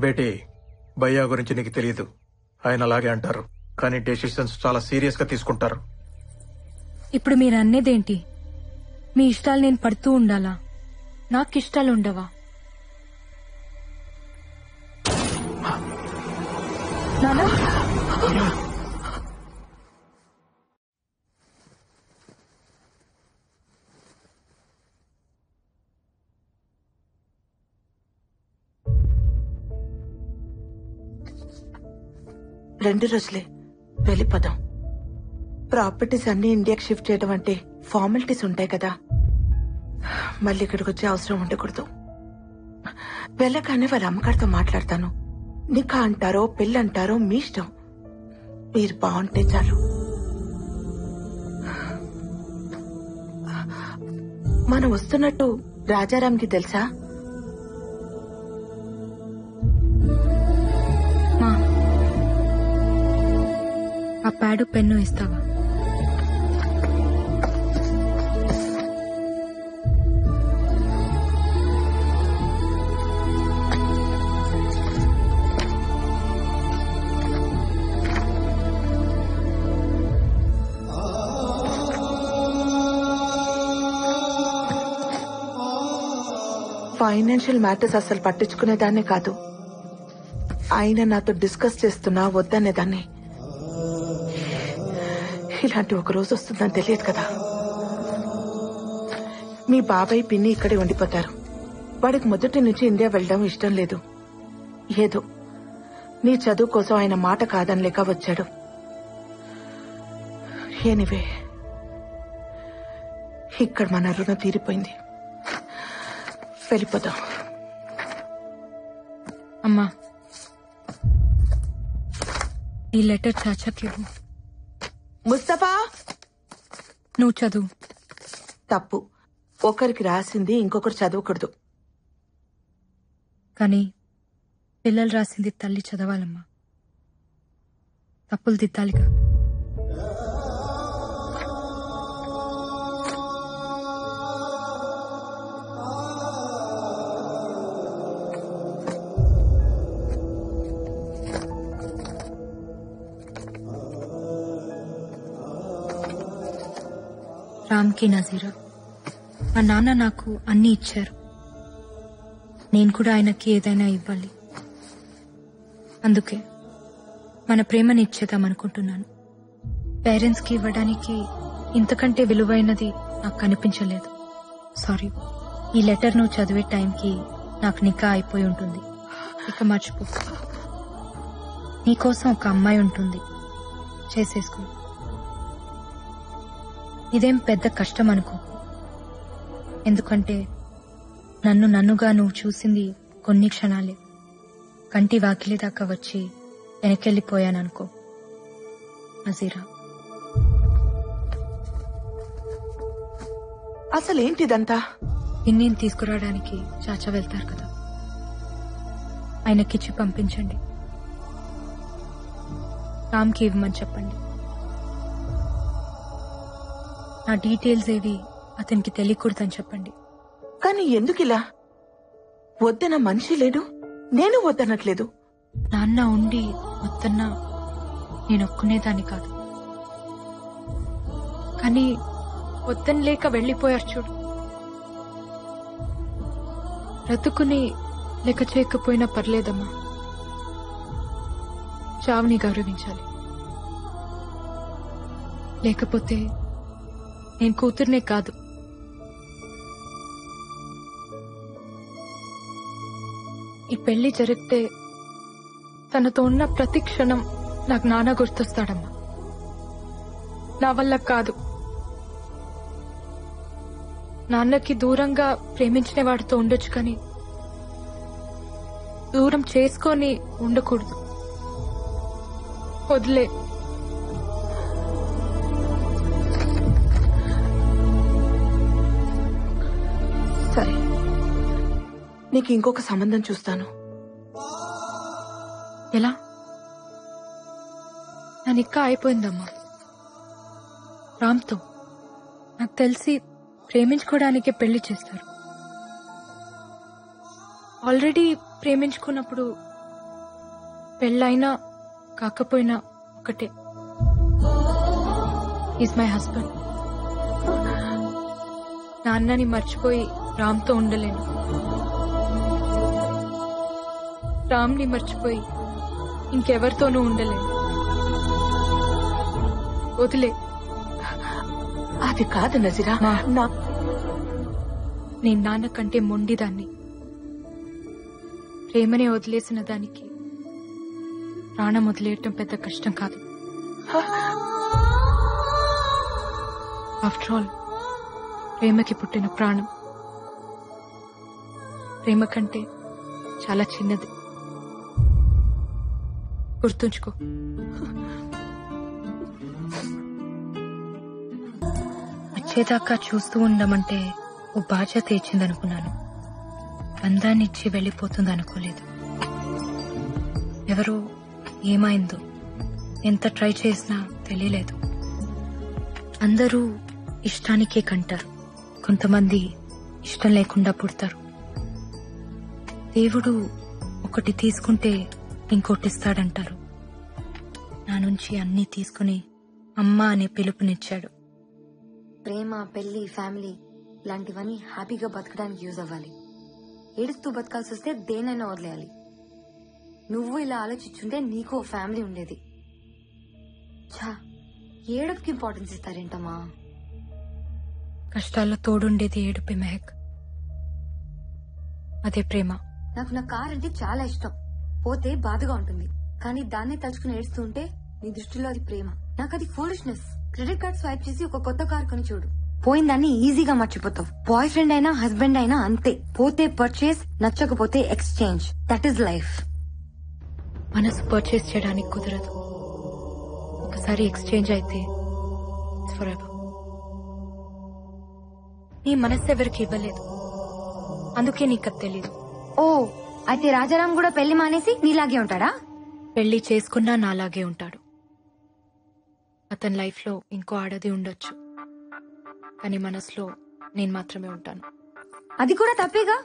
బేటీ, భయ్యా గురించి నీకు తెలియదు. ఆయన అలాగే అంటారు, కానీ డెసిషన్స్ చాలా సీరియస్ గా తీసుకుంటారు. ఇప్పుడు మీరు అన్నేదేంటి? మీ ఇష్టాలు నేను పడుతూ ఉండాలా? నాకు ఇష్టాలు ఉండవా? నానా, రెండు రోజులే, వెళ్ళిపోదాం. ప్రాపర్టీస్ అన్ని ఇండియాకి షిఫ్ట్ చేయడం అంటే ఫార్మాలిటీస్ ఉంటాయి కదా, మళ్ళీ ఇక్కడికి వచ్చే అవసరం ఉండకూడదు. వెళ్ళగానే వాళ్ళ అమ్మగారితో మాట్లాడతాను. నికా అంటారో పెళ్ళంటారో మీ ఇష్టం, మీరు బాగుంటే చాలు. మనం వస్తున్నట్టు రాజారాంకి తెలుసా? ఆ ప్యాడు పెన్ను ఇస్తావా? ఫైనాన్షియల్ మ్యాటర్స్ అసలు పట్టించుకునేదాన్నే కాదు. ఆయన నాతో డిస్కస్ చేస్తున్నా వద్దనేదాన్ని. ఇలాంటి ఒక రోజు వస్తుందని తెలియదు కదా. మీ బాబాయ్ పిన్ని ఇక్కడే ఉండిపోతారు. వాడికి మొదటి నుంచి ఇండియా వెళ్ళడం ఇష్టం లేదు. ఏదో నీ చదువు కోసం ఆయన మాట కాదనలేక వచ్చాడు. ఎనీవే, ఇక్కడ మన రుణం తీరిపోయింది. వెళ్ళిపోదాం. అమ్మా, ఈ లెటర్ చాచాకి ఇవ్వు. ముస్తఫా, నువ్వు చదువు. తప్పు. ఒకరికి రాసింది ఇంకొకరు చదవకూడదు. కానీ పిల్లలు రాసింది తల్లి చదవాలమ్మా. తప్పులు దిద్దాలిగా. రామ్కి నజీరా, మా నాన్న నాకు అన్ని ఇచ్చారు. నేను కూడా ఆయనకి ఏదైనా ఇవ్వాలి. అందుకే మన ప్రేమని ఇచ్చేద్దాం అనుకుంటున్నాను. పేరెంట్స్ కి ఇవ్వడానికి ఇంతకంటే విలువైనది నాకు కనిపించలేదు. సారీ. ఈ లెటర్ నువ్వు చదివే టైంకి నాకు నికా అయిపోయి ఉంటుంది. ఇక మర్చిపో. నీకోసం ఒక అమ్మాయి ఉంటుంది, చేసేసుకో. ఇదేం పెద్ద కష్టం అనుకో. ఎందుకంటే నన్నుగా నువ్వు చూసింది కొన్ని క్షణాలే. కంటి వాకిలి దాకా వచ్చి వెనకెళ్ళిపోయాననుకో. నజీరా. అసలేంటిదంతా? ఇన్నేం తీసుకురావడానికి చాచా వెళ్తారు కదా, ఆయనకిచ్చి పంపించండి. రామ్కి ఇవ్వమని చెప్పండి. నా డీటెయిల్స్ ఏవి అతనికి తెలియకూడదని చెప్పండి. కానీ ఎందుకిలా? వద్దన మనిషి లేడు, నేను వద్దనట్లేదు. నాన్న ఉండి వద్దన్నా నేను ఒక్కునేదాన్ని కాదు. కానీ వద్దని లేక వెళ్లిపోయారు చూడు. బ్రతుకుని లెక్క చేయకపోయినా పర్లేదమ్మా. చావుని గౌరవించాలి. లేకపోతే నేను కూతుర్నే కాదు, ఈ పెళ్లి జరిగితే తనతో ఉన్న ప్రతి క్షణం నాకు నాన్న గుర్తొస్తాడమ్మా. నా వల్ల కాదు. నాన్నకి దూరంగా ప్రేమించిన వాడితో ఉండొచ్చు, కానీ దూరం చేసుకొని ఉండకూడదు. వదిలే. సరే, నీకు ఇంకొక సంబంధం చూస్తాను. ఎలా? నా నిక్కా అయిపోయిందమ్మా రామ్తో. నాకు తెలిసి ప్రేమించుకోవడానికే పెళ్లి చేస్తారు. ఆల్రెడీ ప్రేమించుకున్నప్పుడు పెళ్ళైనా కాకపోయినా ఒకటే. Is my husband. నాన్నని మర్చిపోయి రామ్తో ఉండలేను. రామ్ని మర్చిపోయి ఇంకెవరితోనూ ఉండలేను. వదిలే. అది కాదు నజీరా. నేను నాన్న కంటే మొండిదాన్ని. ప్రేమనే వదిలేసిన దానికి ప్రాణం వదిలేయటం పెద్ద కష్టం కాదు. ఆఫ్టర్ ఆల్ ప్రేమకి పుట్టిన ప్రాణం ప్రేమ కంటే చాలా చిన్నది. గుర్తుంచుకో. వచ్చేదాకా చూస్తూ ఉండమంటే ఓ బాధ్యత ఇచ్చిందనుకున్నాను. బంధాన్ని ఇచ్చి వెళ్లిపోతుంది అనుకోలేదు. ఎవరో ఏమైందో ఎంత ట్రై చేసినా తెలియలేదు. అందరూ ఇష్టానికే కంటారు, కొంతమంది ఇష్టం లేకుండా పుడతారు. దేవుడు ఒకటి తీసుకుంటే ఇంకోటిస్తాడంటారు. నా నుంచి అన్నీ తీసుకుని అమ్మ అనే పిలుపునిచ్చాడు. ప్రేమ, పెళ్లి, ఫ్యామిలీ లాంటివన్నీ హ్యాపీగా బతకడానికి యూజ్ అవ్వాలి. ఏడుస్తూ బతకాల్సి వస్తే దేనైనా వదిలేయాలి. నువ్వు ఇలా ఆలోచించుంటే నీకు ఓ ఫ్యామిలీ ఉండేది. ఛా, ఏడుపుకి ఇంపార్టెన్స్ ఇస్తారేంటమ్మా? కష్టాల్లో తోడుండేది ఏడుపే మెహక్. అదే ప్రేమ. నాకు నా కార్ అంటే చాలా ఇష్టం. పోతే బాధగా ఉంటుంది, కానీ దాన్నే తలుచుకుని ఏడుస్తూ ఉంటే నీ దృష్టిలో అది ప్రేమ. నాకు అది ఫూలిష్నెస్. క్రెడిట్ కార్డ్ స్వైప్ చేసి ఒక కొత్త కార్ కొని చూడు, పోయిందాన్ని ఈజీగా మర్చిపోతావు. బాయ్ ఫ్రెండ్ అయినా హస్బెండ్ అయినా అంతే. పోతే పర్చేస్, నచ్చకపోతే ఎక్స్చేంజ్. That is life. మనసు పర్చేస్ చేయడానికి కుదరదు. ఒకసారి ఎక్స్చేంజ్ అయితే ఫరెవర్. నీ మనసు ఎవరికి ఇవ్వలేదు, అందుకే నీకు అది తెలీదు. ఓ, అయితే రాజారాం కూడా పెళ్లి మానేసి నీలాగే ఉంటాడా? పెళ్లి చేసుకున్నా నాలాగే ఉంటాడు. అతని లైఫ్ లో ఇంకో ఆడది ఉండొచ్చు, కానీ మనసులో నేను మాత్రమే ఉంటాను. అది కూడా తప్పేగా.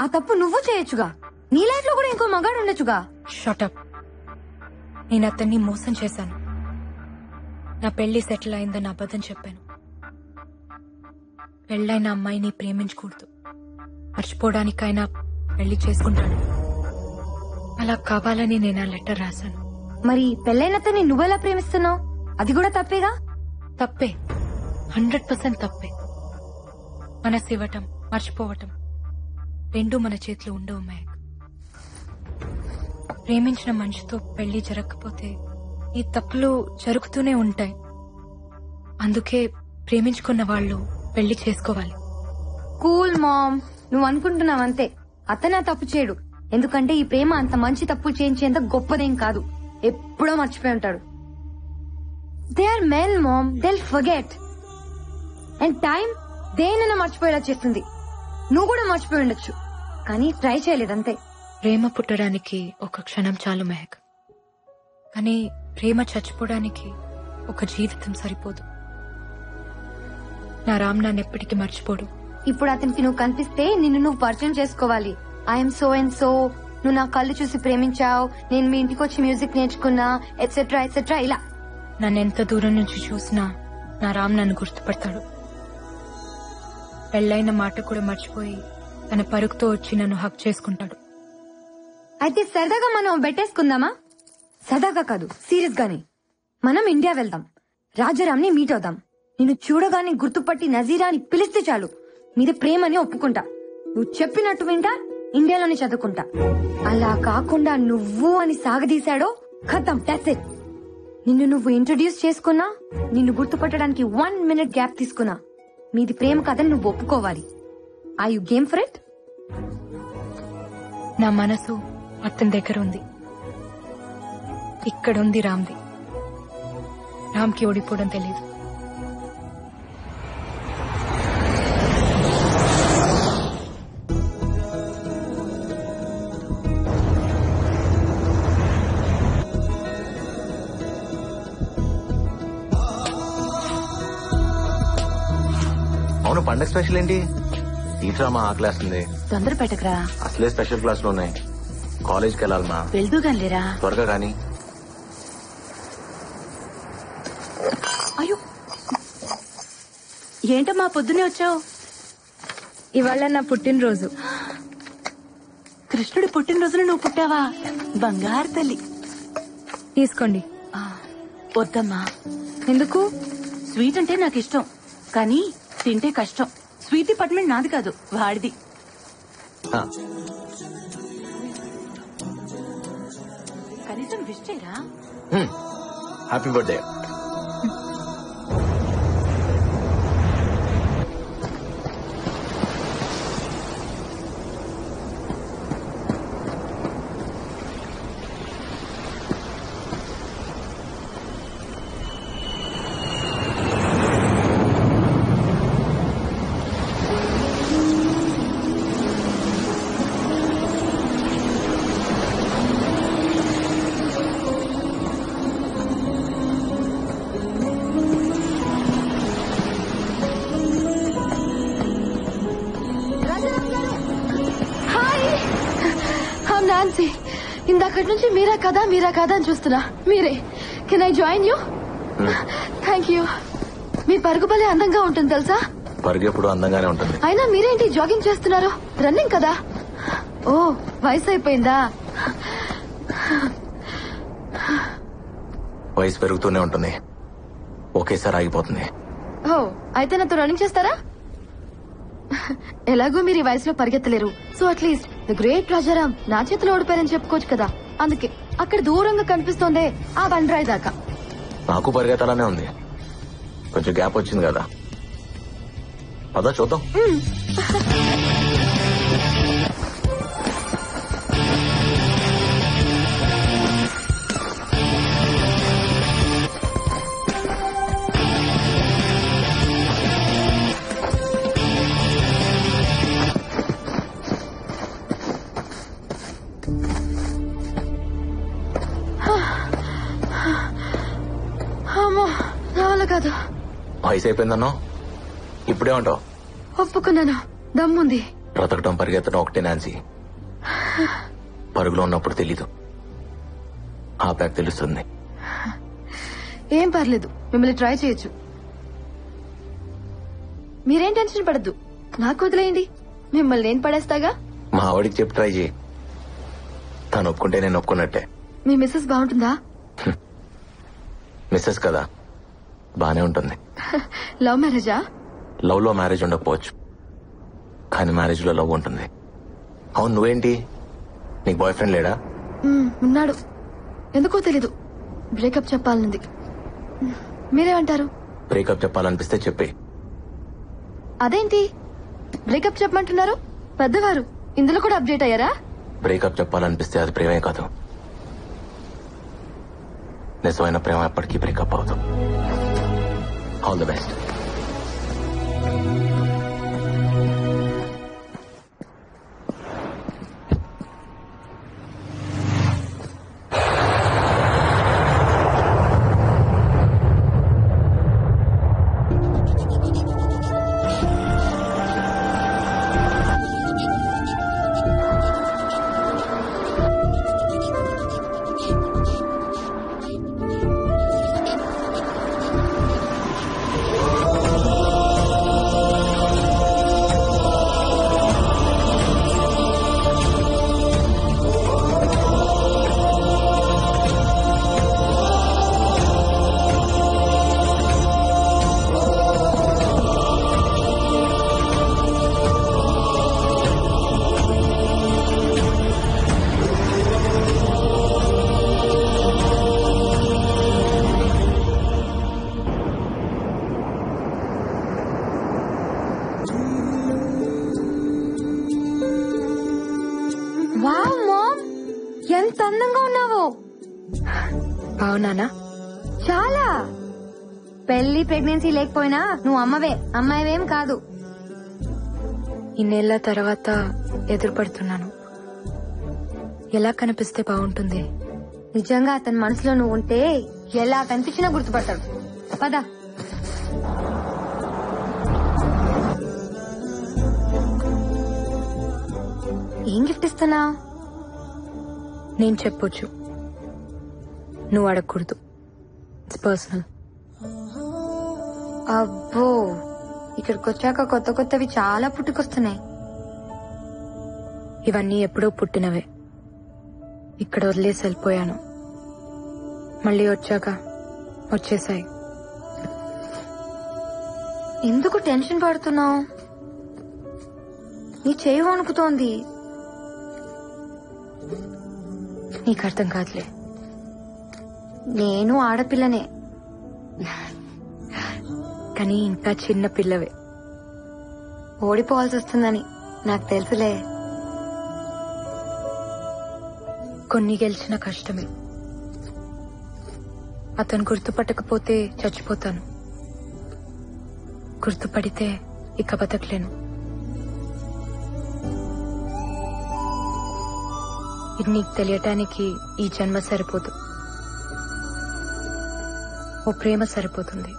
ఆ తప్పు నువ్వు చేయొచ్చుగా. నీ లైఫ్ లో కూడా ఇంకో మగాడు ఉండొచ్చుగా. షటప్. నేను అతన్ని మోసం చేశాను. నా పెళ్లి సెటిల్ అయిందని అబద్ధం చెప్పాను. పెళ్ళైన అమ్మాయిని ప్రేమించకూడదు, మర్చిపోవడానికైనా పెళ్లి చేసుకుంటాను. అలా కావాలని నేను ఆ లెటర్ రాశాను. మరి పెళ్ళైనతని నువ్వెలా ప్రేమిస్తున్నావు? అది కూడా తప్పేగా? తప్పే, 100% తప్పే. మనసు ఇవ్వటం, మర్చిపోవటం రెండూ మన చేతిలో ఉండవు మహక్. ప్రేమించిన మనిషితో పెళ్లి జరగకపోతే ఈ తప్పులు జరుగుతూనే ఉంటాయి. అందుకే ప్రేమించుకున్న వాళ్ళు పెళ్లి చేసుకోవాలి. కూల్ మామ్, నువ్వు అనుకుంటున్నావంతే. అతనే తప్పు చేయడు, ఎందుకంటే ఈ ప్రేమ అంత మంచి తప్పులు చేయించేంత గొప్పదేం కాదు. ఎప్పుడో మర్చిపోయి ఉంటాడు. They are men mom, they forget. And time దేనైనా మర్చిపోయేలా చేస్తుంది. నువ్వు కూడా మర్చిపోయి ఉండొచ్చు, కానీ ట్రై చేయలేదంతే. ప్రేమ పుట్టడానికి ఒక క్షణం చాలు మెహక్, కానీ ప్రేమ చచ్చిపోవడానికి ఒక జీవితం సరిపోదు. నా రామ్ నన్ను ఎప్పటికీ మర్చిపోడు. ఇప్పుడు అతనికి నువ్వు కనిపిస్తే నిన్ను నువ్వు పరిచయం చేసుకోవాలి. ఐఎమ్ సో అండ్ సో, నువ్వు నా కళ్ళు చూసి ప్రేమించావు, నేను మీ ఇంటికి వచ్చి మ్యూజిక్ నేర్చుకున్నా, ఎట్సెట్రా ఎట్సెట్రా. ఇలా నన్ను ఎంత దూరం నుంచి చూసినా నా రామ్ నన్ను గుర్తుపడతాడు. పెళ్ళైన మాట కూడా మర్చిపోయి తన పరుగుతో వచ్చి నన్ను హక్ చేసుకుంటాడు. అయితే సరదాగా మనం బెట్టేసుకుందామా? సరదాగా కాదు, సీరియస్ గానే. మనం ఇండియా వెళ్దాం, రాజారాంని మీట్ అవుదాం. నిన్ను చూడగానే గుర్తుపట్టి నజీరా అని పిలిస్తే చాలు, మీద ప్రేమని ఒప్పుకుంటా. నువ్వు చెప్పినట్టు వింటా, ఇండియాలోనే చదువుకుంటా. అలా కాకుండా నువ్వు అని సాగదీశాడో ఖతం, దట్స్ ఇట్. నిన్ను నువ్వు ఇంట్రొడ్యూస్ చేసుకున్నా, నిన్ను గుర్తుపట్టడానికి 1 minute గ్యాప్ తీసుకున్నా, మీది ప్రేమ కథని నువ్వు ఒప్పుకోవాలి. Are you game for it? నా మనసు అతని దగ్గర ఉంది, ఇక్కడుంది రామ్ది. రామ్కి ఓడిపోవడం తెలియదు. అవును, పండగ స్పెషల్ ఏంటి? టీచర్ మా ఆకలేస్తుంది. తొందర పెట్టకరా, అసలే స్పెషల్ క్లాసులు ఉన్నాయి. కాలేజ్కి వెళ్ళాలమ్మా. వెళ్దూగానిలేరా. త్వరగా కానీ. అయ్యో, ఏంటమ్మా పొద్దునే వచ్చావు? ఇవాళ నా పుట్టినరోజు. కృష్ణుడి పుట్టినరోజున నువ్వు పుట్టావా? బంగారు తల్లి. తీసుకోండి. వద్దమ్మా. ఎందుకు? స్వీట్ అంటే నాకు ఇష్టం, కానీ తింటే కష్టం. స్వీట్ డిపార్ట్మెంట్ నాది కాదు, వాడిది. కనీసం విష్ చేయరా? Happy birthday. ఇందాకటి నుంచి మీరా కదా అని చూస్తున్నా. మీరే. Can I join you? Thank you. మీ పరుగు భలే అందంగా ఉంటుంది తెలుసా? పరుగు ఎప్పుడు అందంగానే ఉంటుంది. అయినా మీరేంటి జాగింగ్ చేస్తున్నారు? రన్నింగ్ కదా? ఓ, వయసు అయిపోయిందా? వయసు పెరుగుతూనే ఉంటుంది, ఒకేసారి ఆగిపోతుంది. ఓ, అయితే నాతో రన్నింగ్ చేస్తారా? ఎలాగో మీరు ఈ వయసులో పరిగెత్తలేరు, so at least the great Rajaram నా చేతిలో ఓడిపోయారని చెప్పుకోవచ్చు కదా. అందుకే అక్కడ దూరంగా కనిపిస్తోందే ఆ బండరాయి దాకా. నాకు పరిగెత్తాలనే ఉంది, కొంచెం గ్యాప్ వచ్చింది కదా. అదా చూద్దాం. అమ్మో, నా వల్ల కాదు. వయసు అయిపోయిందన్నో ఇప్పుడే ఉంటావు. ఒప్పుకున్నాను, దమ్ముంది. బ్రతకటం పరిగెత్తడం ఒకటే నాన్సీ. పరుగులో ఉన్నప్పుడు తెలీదు, ఆ ప్యాక్ తెలుస్తుంది. ఏం పర్లేదు, మిమ్మల్ని ట్రై చేయొచ్చు. మీరేం టెన్షన్ పడద్దు, నాకు వదిలేయండి, మిమ్మల్ని నేను పడేస్తాగా. మా ఆవిడికి చెప్పి ట్రై చేయి, తను ఒప్పుకుంటే నేను ఒప్పుకున్నట్టే. మీ మిస్సెస్ బాగుంటుందా? మిస్సెస్ కదా, బానే ఉంటుంది. లవ్ మ్యారేజా? లవ్ లో మ్యారేజ్ ఉండకపోవచ్చు, కానీ మ్యారేజ్ లో లవ్ ఉంటుంది. అవును, నువ్వేంటి, నీకు బాయ్ ఫ్రెండ్ లేడా? ఉన్నాడు, ఎందుకో తెలీదు. బ్రేకప్ చెప్పాలనుంది. మీరేమంటారు? బ్రేకప్ చెప్పాలనిపిస్తే చెప్పే. అదేంటి బ్రేకప్ చెప్పమంటున్నారు? పెద్దవారు ఇందులో కూడా అప్డేట్ అయ్యారా? బ్రేకప్ చెప్పాలనిపిస్తే అది ప్రేమే కాదు. నిజమైన ప్రేమ ఎప్పటికీ బ్రేకప్ అవదు. All the best. Wow ma'am, ఎంత అందంగా ఉన్నావు. బావున్నానా? చాలా. పెళ్లి ప్రెగ్నెన్సీ లేకపోయినా నువ్వు అమ్మాయివేం కాదు. ఇన్నేళ్ల తర్వాత ఎదురుపడుతున్నాను. ఎలా కనిపిస్తే బాగుంటుంది? నిజంగా అతని మనసులో నువ్వు ఉంటే ఎలా కనిపించినా గుర్తుపడతాడు. పద. ఏం గిఫ్ట్ ఇస్తున్నా? నేను చెప్పొచ్చు, నువ్వు అడగకూడదు. It's personal. అబ్బో, ఇక్కడికి వచ్చాక కొత్త కొత్తవి చాలా పుట్టుకొస్తున్నాయి. ఇవన్నీ ఎప్పుడో పుట్టినవే. ఇక్కడ వదిలేసి వెళ్ళిపోయాను, మళ్ళీ వచ్చాక వచ్చేసాయి. ఎందుకు టెన్షన్ పడుతున్నావు? నీ చేయి వణుకుతోంది. నీకు అర్థం కాదులే. నేను ఆడపిల్లనే, కానీ ఇంకా చిన్న పిల్లవే. ఓడిపోవాల్సి వస్తుందని నాకు తెలుసులే. కొన్ని గెలిచిన కష్టమే. అతను గుర్తుపట్టకపోతే చచ్చిపోతాను, గుర్తుపడితే ఇక బతకలేను. ఇది నీకు తెలియటానికి ఈ జన్మ సరిపోదు, ఓ ప్రేమ సరిపోతుంది.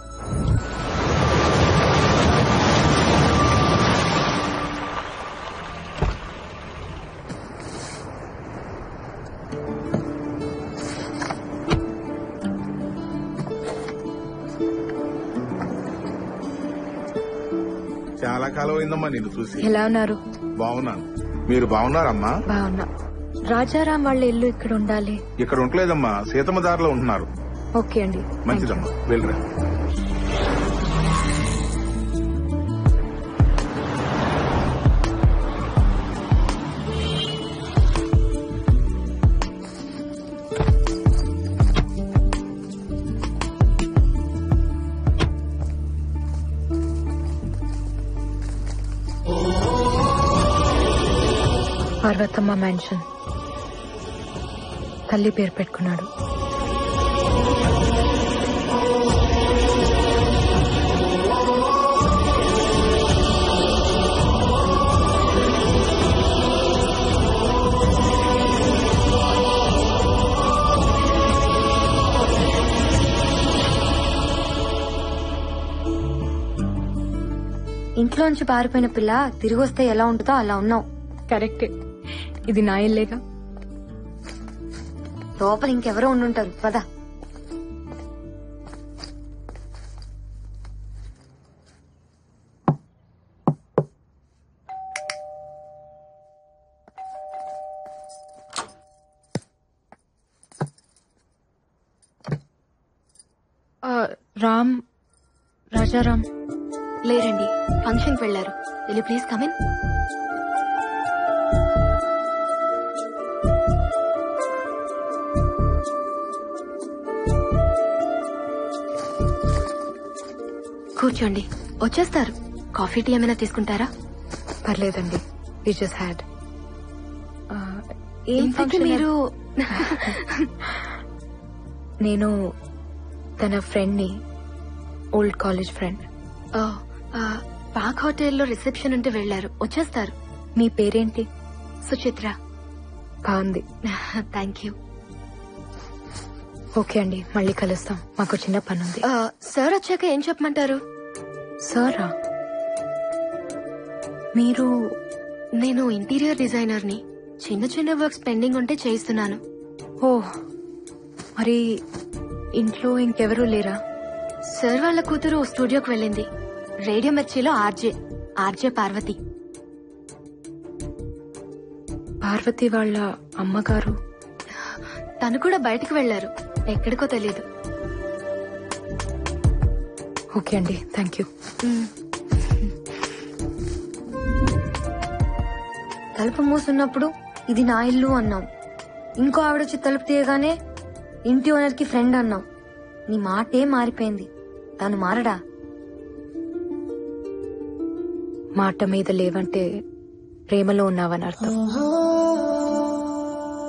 చాలా కాలం అయిందమ్మా నిన్ను చూసి. ఎలా ఉన్నారు? బాగున్నాను, మీరు బాగున్నారమ్మా? బాగున్నా. రాజారాం వాళ్ళ ఇల్లు ఇక్కడ ఉండాలి. ఇక్కడ ఉండలేదమ్మా, సీతమ్మ దారిలో ఉంటున్నారు. ఓకే అండి, మంచిదమ్మా, వెళ్ళరా. పార్వతమ్మ మ్యాన్షన్. తల్లి పేరు పెట్టుకున్నాడు. ఇంట్లోంచి పారిపోయిన పిల్ల తిరిగి వస్తే ఎలా ఉంటుందో అలా ఉన్నావు. కరెక్టే, ఇది నా ఇల్లేగా. లోపల ఇంకెవరో ఉండుంటారు. పద. రామ్ రాజారాం లేరండి, ఫంక్షన్ వెళ్లారు. Will you please come in? కూర్చోండి, వచ్చేస్తారు. కాఫీ టీ ఏమైనా తీసుకుంటారా? పర్లేదండి, వి జస్ట్ హ్యాడ్. ఇంతకీ మీరు? నేను తన ఫ్రెండ్ ని, ఓల్డ్ కాలేజ్ ఫ్రెండ్. పాక్ హోటల్లో రిసెప్షన్ ఉంటే వెళ్లారు, వచ్చేస్తారు. మీ పేరేంటి? సుచిత్ర. బాగుంది. Thank you. ఓకే అండి, మళ్ళీ కలుస్తాం. మాకు చిన్న పని ఉంది. సార్ వచ్చాక ఏం చెప్పమంటారు? సారా? మీరు? నేను ఇంటీరియర్ డిజైనర్ ని. చిన్న చిన్న వర్క్స్ పెండింగ్ ఉంటే చేయిస్తున్నాను. ఓ, మరి ఇంట్లో ఇంకెవరూ లేరా? సార్ వాళ్ళ కూతురు స్టూడియోకి వెళ్ళింది. రేడియో మిర్చిలో ఆర్జే పార్వతి. పార్వతి వాళ్ళ అమ్మగారు? తను కూడా బయటకు వెళ్లారు, ఎక్కడికో తెలియదు. ఓకే అండి, థ్యాంక్ యూ. తలుపు మూసున్నప్పుడు ఇది నా ఇల్లు అన్నాం. ఇంకో ఆవిడొచ్చి తలుపు తీయగానే ఇంటి ఓనర్ కి ఫ్రెండ్ అన్నాం. నీ మాటే మారిపోయింది, తను మారడా? మాట మీద లేవంటే ప్రేమలో ఉన్నావని అర్థం.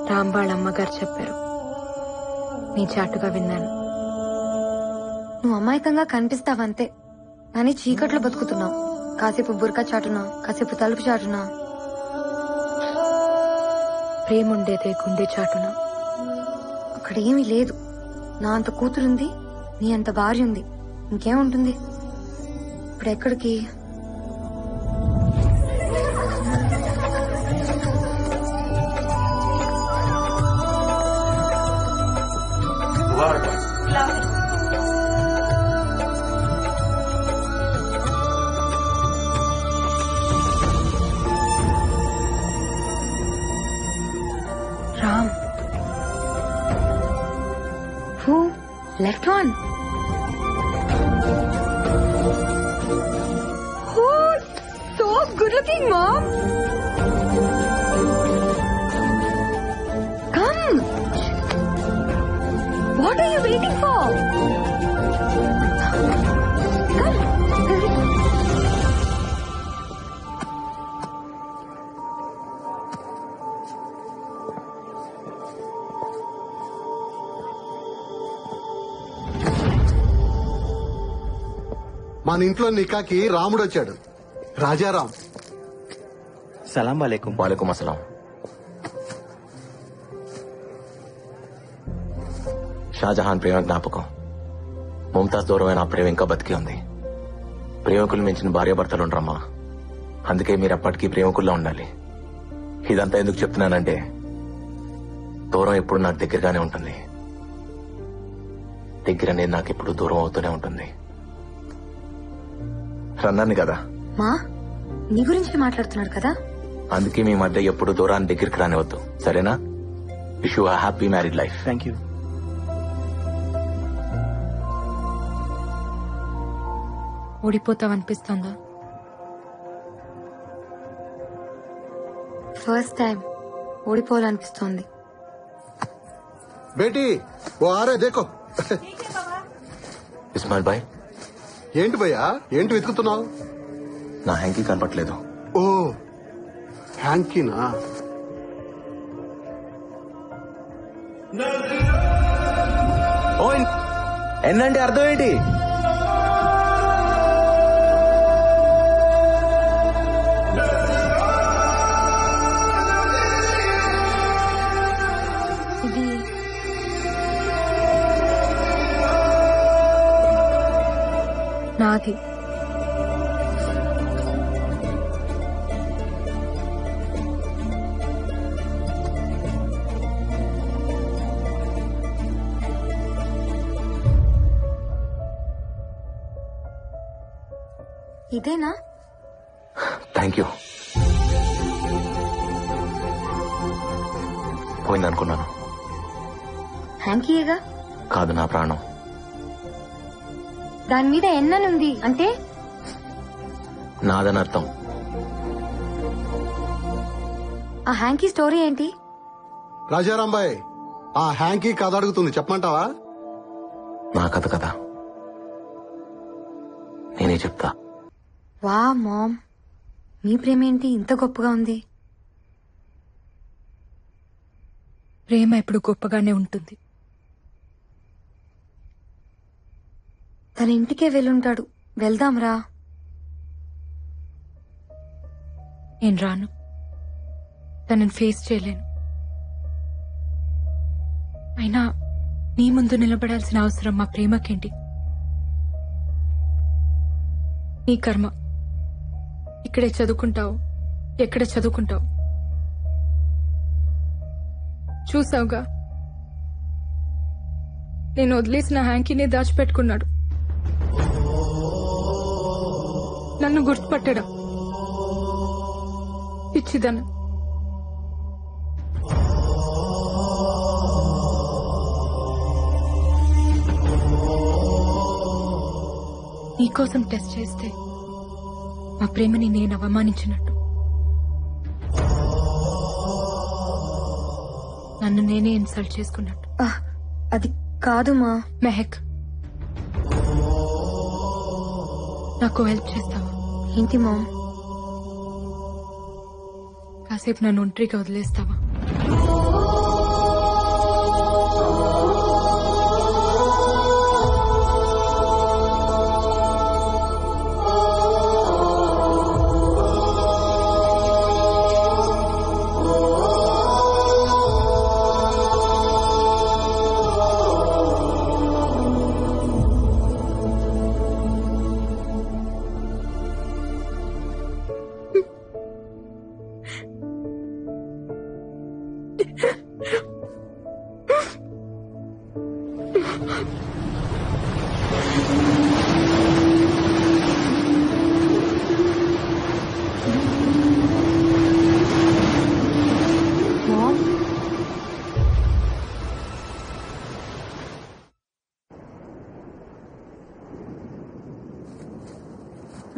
రామ్ వాళ్ళ అమ్మగారు చెప్పారు, నీ చాటుగా విన్నాను. నువ్వు అమాయకంగా కనిపిస్తావంతే, కానీ చీకట్లో బతుకుతున్నావు. కాసేపు బుర్కా చాటునా, కాసేపు తలుపు చాటునా. ప్రేముండేదే గుండె చాటునా. అక్కడేమీ లేదు. నా అంత కూతురుంది, నీ అంత భార్య ఉంది, ఇంకేముంటుంది? ఇప్పుడు ఎక్కడికి? Ram. Who? Left one. Oh, so good looking, Mom. Come. What are you waiting for? Come. మన ఇంట్లో నికాకి రాముడు వచ్చాడు, రాజారాం. సలాం వాలేకుం. వాలేకుం అస్సలాం. షాజహాన్ ప్రేమ జ్ఞాపకం. ముంతాజ్ దూరమైన ఆ ప్రేమ ఇంకా బతికి ఉంది. ప్రేమికులు మించిన భార్యాభర్తలు ఉండరమ్మా. అందుకే మీరు ఎప్పటికీ ప్రేమికుల్లో ఉండాలి. ఇదంతా ఎందుకు చెప్తున్నానంటే, దూరం ఎప్పుడు నాకు దగ్గరగానే ఉంటుంది. దగ్గర అనేది నాకు ఎప్పుడు దూరం అవుతూనే ఉంటుంది. రన్నర్ని కదా. మా నీ గురించి మాట్లాడుతున్నాడు కదా. అందుకే మీ మధ్య ఎప్పుడు దూరాన్ని దగ్గరికి రానివద్దు, సరేనా? Wish you a happy married life. Thank you. ఓడిపోతావనిపిస్తుందా? ఫస్ట్ టైం ఓడిపోవాలనిపిస్తోంది. బేటీ ఓ ఆరే దేకో. ఇస్మాయిల్ భాయ్. ఏంటి భయ్యా, ఏంటి వెతుకుతున్నావు? నా హ్యాంకీ కనపట్లేదు. ఓ హ్యాంకీనా? ఓ ఎన్నంటే అర్థం ఏంటి? ఇది నాది. ఇదేనా? Thank you. పోయిందనుకున్నాను. హ్యాంకీయేగా? కాదు, నా ప్రాణం. దాని మీద ఎన్ననుంది అంటే నాదని అర్థం. ఆ హ్యాంకీ స్టోరీ ఏంటి? రాజారాంబాయ్, ఆ హ్యాంకీ కథ అడుగుతుంది, చెప్పమంటావా? నా కథ కదా, నేనే చెప్తా. వా మామ్, మీ ప్రేమ ఏంటి ఇంత గొప్పగా ఉంది? ప్రేమ ఎప్పుడు గొప్పగానే ఉంటుంది. తన ఇంటికే వెళ్ళుంటాడు, వెళ్దాంరా. నేను రాను, తనని ఫేస్ చేయలేను. అయినా నీ ముందు నిలబడాల్సిన అవసరం మా ప్రేమకేంటి? నీ కర్మ. ఇక్కడే చదువుకుంటావు, ఎక్కడ చదువుకుంటావు చూసావుగా. నేను వదిలేసిన హ్యాంకీనే దాచిపెట్టుకున్నాడు. నన్ను గుర్తుపట్టడం పిచ్చిదన్న. నీకోసం టెస్ట్ చేస్తే మా ప్రేమని నేను అవమానించినట్టు, నన్ను నేనే ఇన్సల్ట్ చేసుకున్నట్టు. అది కాదు మా మెహక్, నాకు హెల్ప్ చేస్తావా? ఏంటి మా? కాసేపు నన్ను ఒంటరిగా వదిలేస్తావా?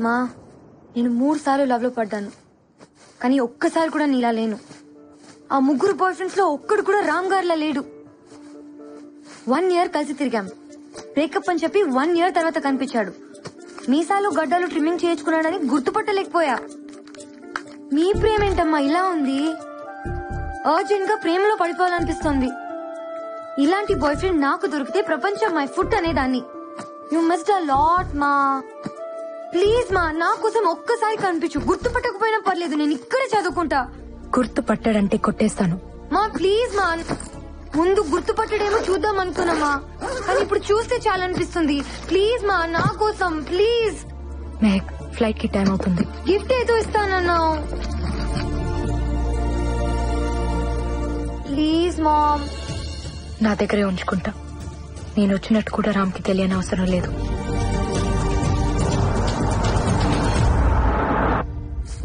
మా, నేను 3 సార్లు లవ్ లో పడ్డాను, కానీ ఒక్కసారి కూడా నీలా లేను. ఆ 3 బాయ్ ఫ్రెండ్స్ లో ఒక్కడు కూడా రామ్ గారిలా లేడు. 1 ఇయర్ కలిసి తిరిగాం. బ్రేకప్ అని చెప్పి 1 ఇయర్ తర్వాత కనిపించాడు. మీసాలు గడ్డలు ట్రిమ్మింగ్ చేయించుకున్నాడని గుర్తుపట్టలేకపోయా. మీ ప్రేమ ఏంటమ్మా ఇలా ఉంది? అర్జెంట్ గా ప్రేమలో పడిపోవాలనిపిస్తోంది. ఇలాంటి బాయ్ ఫ్రెండ్ నాకు దొరికితే ప్రపంచం మై ఫుట్ అనేదాన్ని. యు మిస్డ్ అ లాట్ మా. ప్లీజ్ మా, నా కోసం ఒక్కసారి కనిపించు. గుర్తుపట్టకపోయినా పర్లేదు, నేను ఇక్కడే చదువుకుంటా. గుర్తుపట్టాడంటే కొట్టేస్తాను. మా ప్లీజ్ మా, ముందు గుర్తుపట్టడేమో చూద్దాం అనుకున్నామా, కానీ ఇప్పుడు చూస్తే చాలా అనిపిస్తుంది. ప్లీజ్ మా, నా కోసం ప్లీజ్. మెహక్, ఫ్లైట్ కి టైం అవుతుంది. గిఫ్ట్ ఏదో ఇస్తానన్నావు. Please ma'am. నా దగ్గరే ఉంచుకుంటా. నేను వచ్చినట్టు కూడా రామ్కి తెలియని అవసరం లేదు.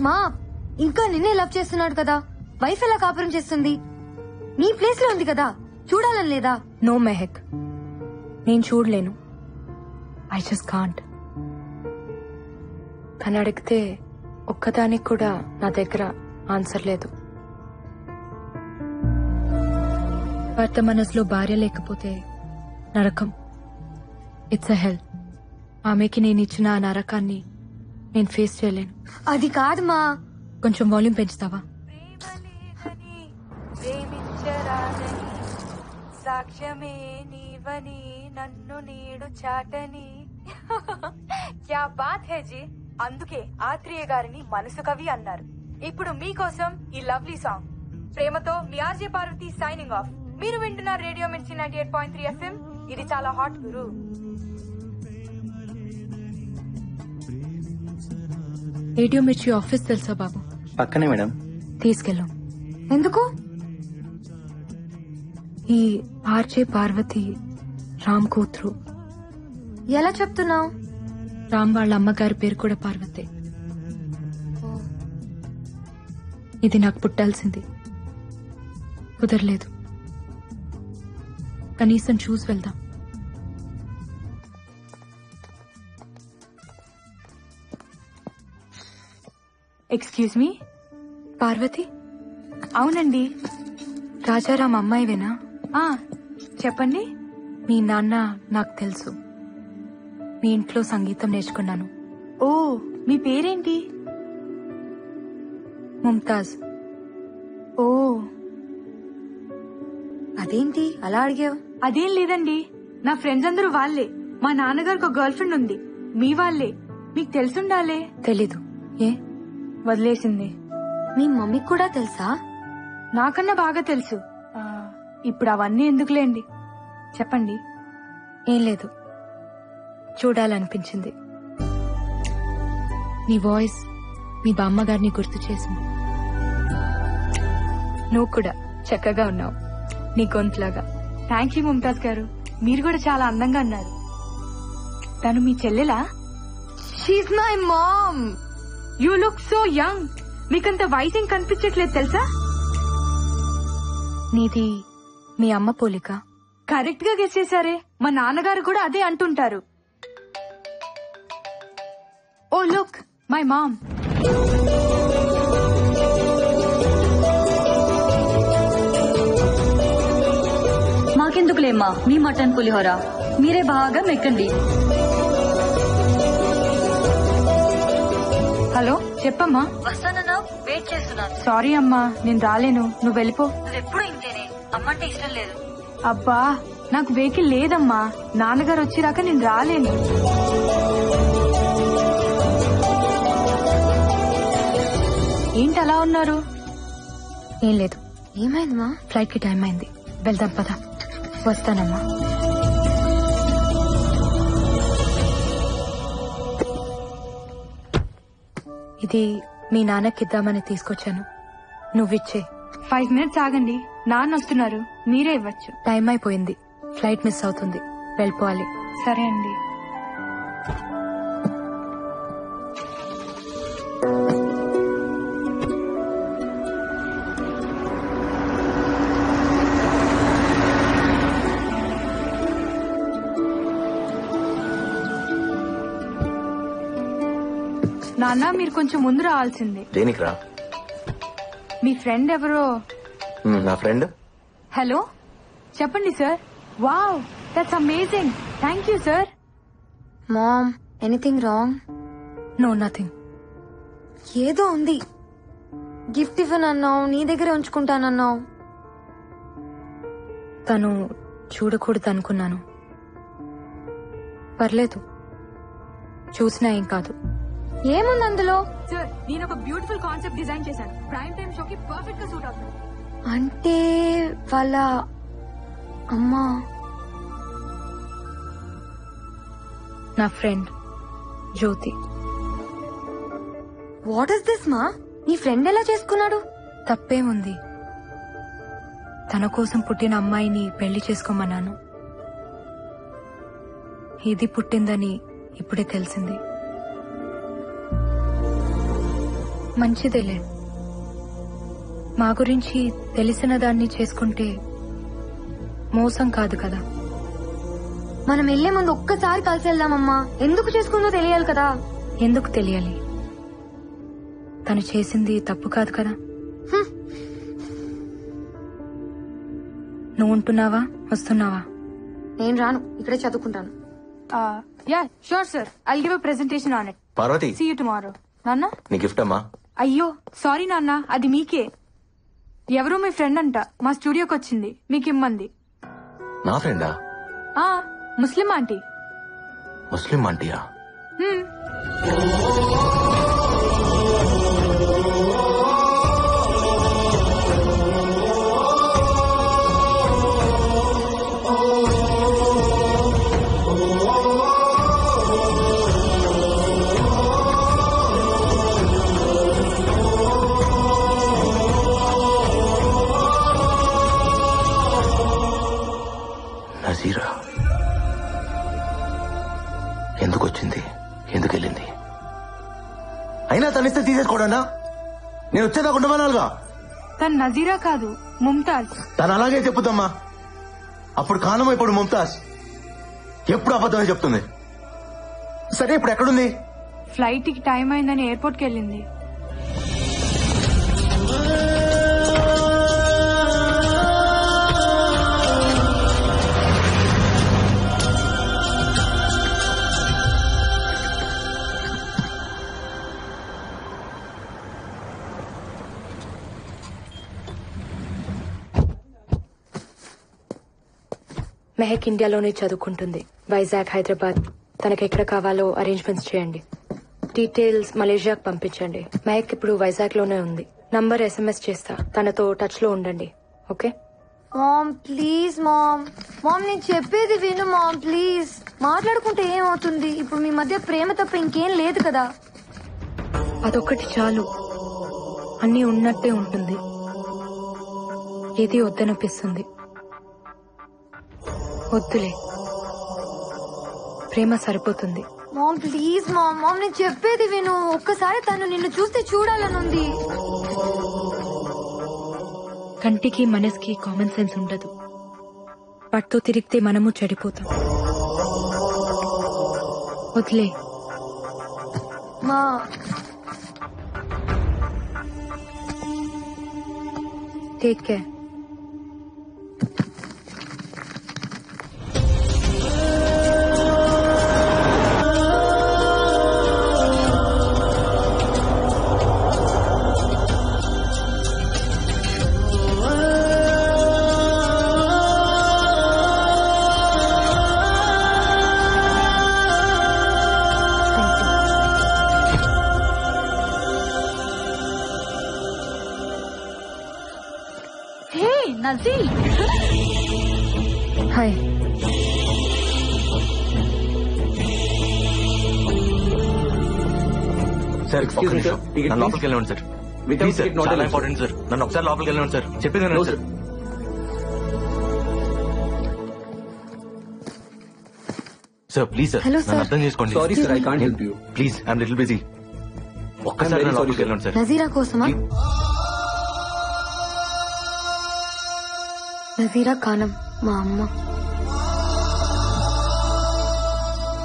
మా, ఇంకా నిన్నే లవ్ చేస్తున్నాడు కదా, వైఫ్ ఎలా కాపురం చేస్తుంది? నీ ప్లేస్ లో ఉంది కదా, చూడాలని లేదా? నో మెహక్, నేను చూడలేను. I just can't. కానీ అడిగితే ఒక్కదానికి కూడా నా దగ్గర ఆన్సర్ లేదు. భర్త మనసులో భార్య లేకపోతే నరకం. ఇట్స్ అ హెల్. ఆమెకి నేను ఇచ్చిన ఆ నరకాన్ని నేను ఫేస్ చేయలేను. అది కాదు మా. కొంచెం వాల్యూమ్ పెంచుతావా? సాక్ష్యమే నీవని నన్ను నీడు చాటని. క్యా బాత్ హే జీ. అందుకే ఆత్రేయ గారిని మనసు కవి అన్నారు. ఇప్పుడు మీకోసం ఈ లవ్లీ సాంగ్. ప్రేమతో మీ ఆర్జే పార్వతి సైనింగ్ ఆఫ్. మీరు వింటున్నారు రేడియో మిర్చి 98.3 FM. ఇది చాలా హాట్ గురు. రేడియో మిర్చి ఆఫీస్ తెలుసా బాబు? పక్కనే మేడం. తీసుకెళ్ళాం. ఎందుకు? ఈ ఆర్జే పార్వతి రామ్ కూతురు. ఎలా చెప్తున్నావు? రామ్ వాళ్ళ అమ్మగారి పేరు కూడా పార్వతే. ఇది నాకు పుట్టాల్సింది, కుదరలేదు. కనీసం చూసి వెళ్దాం. ఎక్స్క్యూజ్ మీ, పార్వతి, అవునండి. రాజారాం అమ్మాయివేనా? చెప్పండి. మీ నాన్న నాకు తెలుసు. మీ ఇంట్లో సంగీతం నేర్చుకున్నాను. ఓ, మీ పేరేంటి? ముంతాజ్. ఓ, అదేంటి అలా అడిగావు? అదేం లేదండి, నా ఫ్రెండ్స్ అందరూ వాళ్లే. మా నాన్నగారికి ఒక గర్ల్ ఫ్రెండ్ ఉంది, మీ వాళ్లే. మీకు తెలుసుండాలే. తెలీదు. ఏ? వదిలేసింది. మీ మమ్మీకి కూడా తెలుసా? నాకన్నా బాగా తెలుసు. ఇప్పుడు అవన్నీ ఎందుకులేండి, చెప్పండి. ఏం లేదు, చూడాలనిపించింది. నీ వాయిస్ మీ బామ్మగారిని గుర్తు చేసింది. నువ్వు కూడా చక్కగా ఉన్నావు, నీ గొంతులాగా. థ్యాంక్ యూ ముంతాజ్ గారు, మీరు కూడా చాలా అందంగా ఉన్నారు. తను మీ చెల్లెలా? She's my mom. You look so young. మీకంత వయసు కనిపించట్లేదు తెలుసా? నీది మీ అమ్మ పోలిక. కరెక్ట్ గా గెస్ చేశారే. మా నాన్నగారు కూడా అదే అంటుంటారు. Oh look, my mom. మాకెందుకులేమ్మా మీ మటన్ పులిహోర, మీరే బాగా మెక్కండి. హలో, చెప్పమ్మా. వస్తానన్నా, వెయిట్ చేస్తున్నాను. సారీ అమ్మా, నేను రాలేను, నువ్వు వెళ్ళిపో. నువ్వెప్పుడు ఇంతేనే, అమ్మంటే ఇష్టం లేదు. అబ్బా, నాకు వెహికల్ లేదమ్మా, నాన్నగారు వచ్చిరాక నేను రాలేను. ఏంటి అలా ఉన్నారు? ఏం లేదు. ఏమైందమ్మా? ఫ్లైట్ కి టైం అయింది, వెళ్దాం పద. వస్తానమ్మా. ఇది మీ నాన్నకిద్దామని తీసుకొచ్చాను, నువ్విచ్చే. 5 minutes ఆగండి, నాన్న వస్తున్నారు, మీరే ఇవ్వచ్చు. టైం అయిపోయింది, ఫ్లైట్ మిస్ అవుతుంది, వెళ్ళిపోవాలి. సరే అండి. నాన్న, మీరు కొంచెం ముందు రావాల్సింది. దేనికి రా? మీ ఫ్రెండ్ ఎవరో. నా ఫ్రెండ్. హలో, చెప్పండి sir. Wow, that's amazing. Thank you sir. Ma'am, anything wrong? No, nothing. ఏదో ఉంది. గిఫ్ట్ ఇవ్వనన్నావు, నీ దగ్గరే ఉంచుకుంటానన్నావు. తను చూడకూడదు అనుకున్నాను. పర్లేదు, చూసినా ఏం కాదు. ఏముంది అందులో? సార్, నేను ఒక బ్యూటిఫుల్ కాన్సెప్ట్ డిజైన్ చేశాను, ప్రైమ్ టైమ్ షోకి పర్ఫెక్ట్ గా సూట్ అవుతుంది. అంటే వాళ్ళ అమ్మా నా friend Jyoti. What is this మా? నీ ఫ్రెండ్ ఎలా చేసుకున్నాడు? తప్పేముంది, తన కోసం పుట్టిన అమ్మాయిని పెళ్లి చేసుకోమన్నాను. ఇది పుట్టిందని ఇప్పుడే తెలిసింది. మంచిదేలే, మా గురించి తెలిసిన దాన్ని చేసుకుంటే మోసం కాదు కదా. మనం వెళ్లే ముందు ఒక్కసారి కలిసి వెళ్దామమ్మా. ఎందుకు చేసుకుందో తెలియాలి కదా. ఎందుకు తెలియాలి? తను చేసింది తప్పు కాదు కదా. నువ్వు ఉంటున్నావా, వస్తున్నావా? నేను రాను, ఇక్కడే చదువుకుంటాను. Yeah sure sir, I give a presentation on it. Parvati, see you tomorrow. నాన్న, నీ గిఫ్ట్ అమ్మా. అయ్యో సారీ నాన్న, అది మీకే. ఎవరో మీ ఫ్రెండ్ అంట, మా స్టూడియోకి వచ్చింది, మీకు ఇమ్మంది. నా ఫ్రెండా? ముస్లిం ఆంటీ. ముస్లిం ఆంటీయా? నజీరా ఎందుకు వచ్చింది, ఎందుకు వెళ్ళింది? అయినా తనిస్తే తీసేసుకోవడానా? నేను వచ్చేదాకా ఉండమనాలుగా. తను నజీరా కాదు, ముంతాజ్. తను అలాగే చెప్పుదమ్మా. అప్పుడు కానమో ఇప్పుడు ముంతాజ్. ఎప్పుడు అబద్ధమే చెప్తుంది. సరే, ఇప్పుడు ఎక్కడుంది? ఫ్లైట్ కి టైం అయిందని ఎయిర్పోర్ట్ కి వెళ్ళింది. మెహక్ ఇండియాలోనే చదువుకుంటుంది. వైజాగ్, హైదరాబాద్. తనకి ఎక్కడ కావాలో అరేంజ్మెంట్స్ చేయండి. డీటెయిల్స్ మలేషియాకు పంపించండి. మెహక్ ఇప్పుడు వైజాగ్ లోనే ఉంది. నంబర్ SMS చేస్తా. తనతో టచ్ లో ఉండండి. Okay? Ma'am please ma'am. Ma'am నేను చెప్పేది విను మామ్ ప్లీజ్. మాట్లాడుకుంటే ఏమవుతుంది? ఇప్పుడు మీ మధ్య ప్రేమ తప్ప ఇంకేం లేదు కదా. అదొక్కటి చాలు. అన్నీ ఉన్నట్టే ఉంటుంది. ఏది వద్దనిపిస్తుంది. వద్దులే, ప్రేమ సరిపోతుంది. Ma'am please ma'am. మామ్ నేను చెప్పేది విను. ఒక్కసారి తను నిన్ను చూస్తే చూడాలనుంది. కంటికి మనసుకి కామన్ సెన్స్ ఉండదు. వాటితో తిరిగితే మనము చెడిపోతాం. వదిలే. మా take care. Nazir, hi. Sir నన్ను లోపలికి వెళ్ళండి సార్. ప్లీజ్ సార్, చాలా ఇంపార్టెంట్ సార్. నన్ను ఒకసారి లోపలికి వెళ్ళండి సార్. చెప్పేది వినండి sir. Sir please sir, Hello, నన్ను sir. అర్థం చేసుకోండి. Sorry, sir, I can't help you. Please, I'm little busy. ఒక్కసారి నన్ను లోపలికి వెళ్ళండి సార్. నజీరా కోసమా? నజీరా ఖానం మా అమ్మ.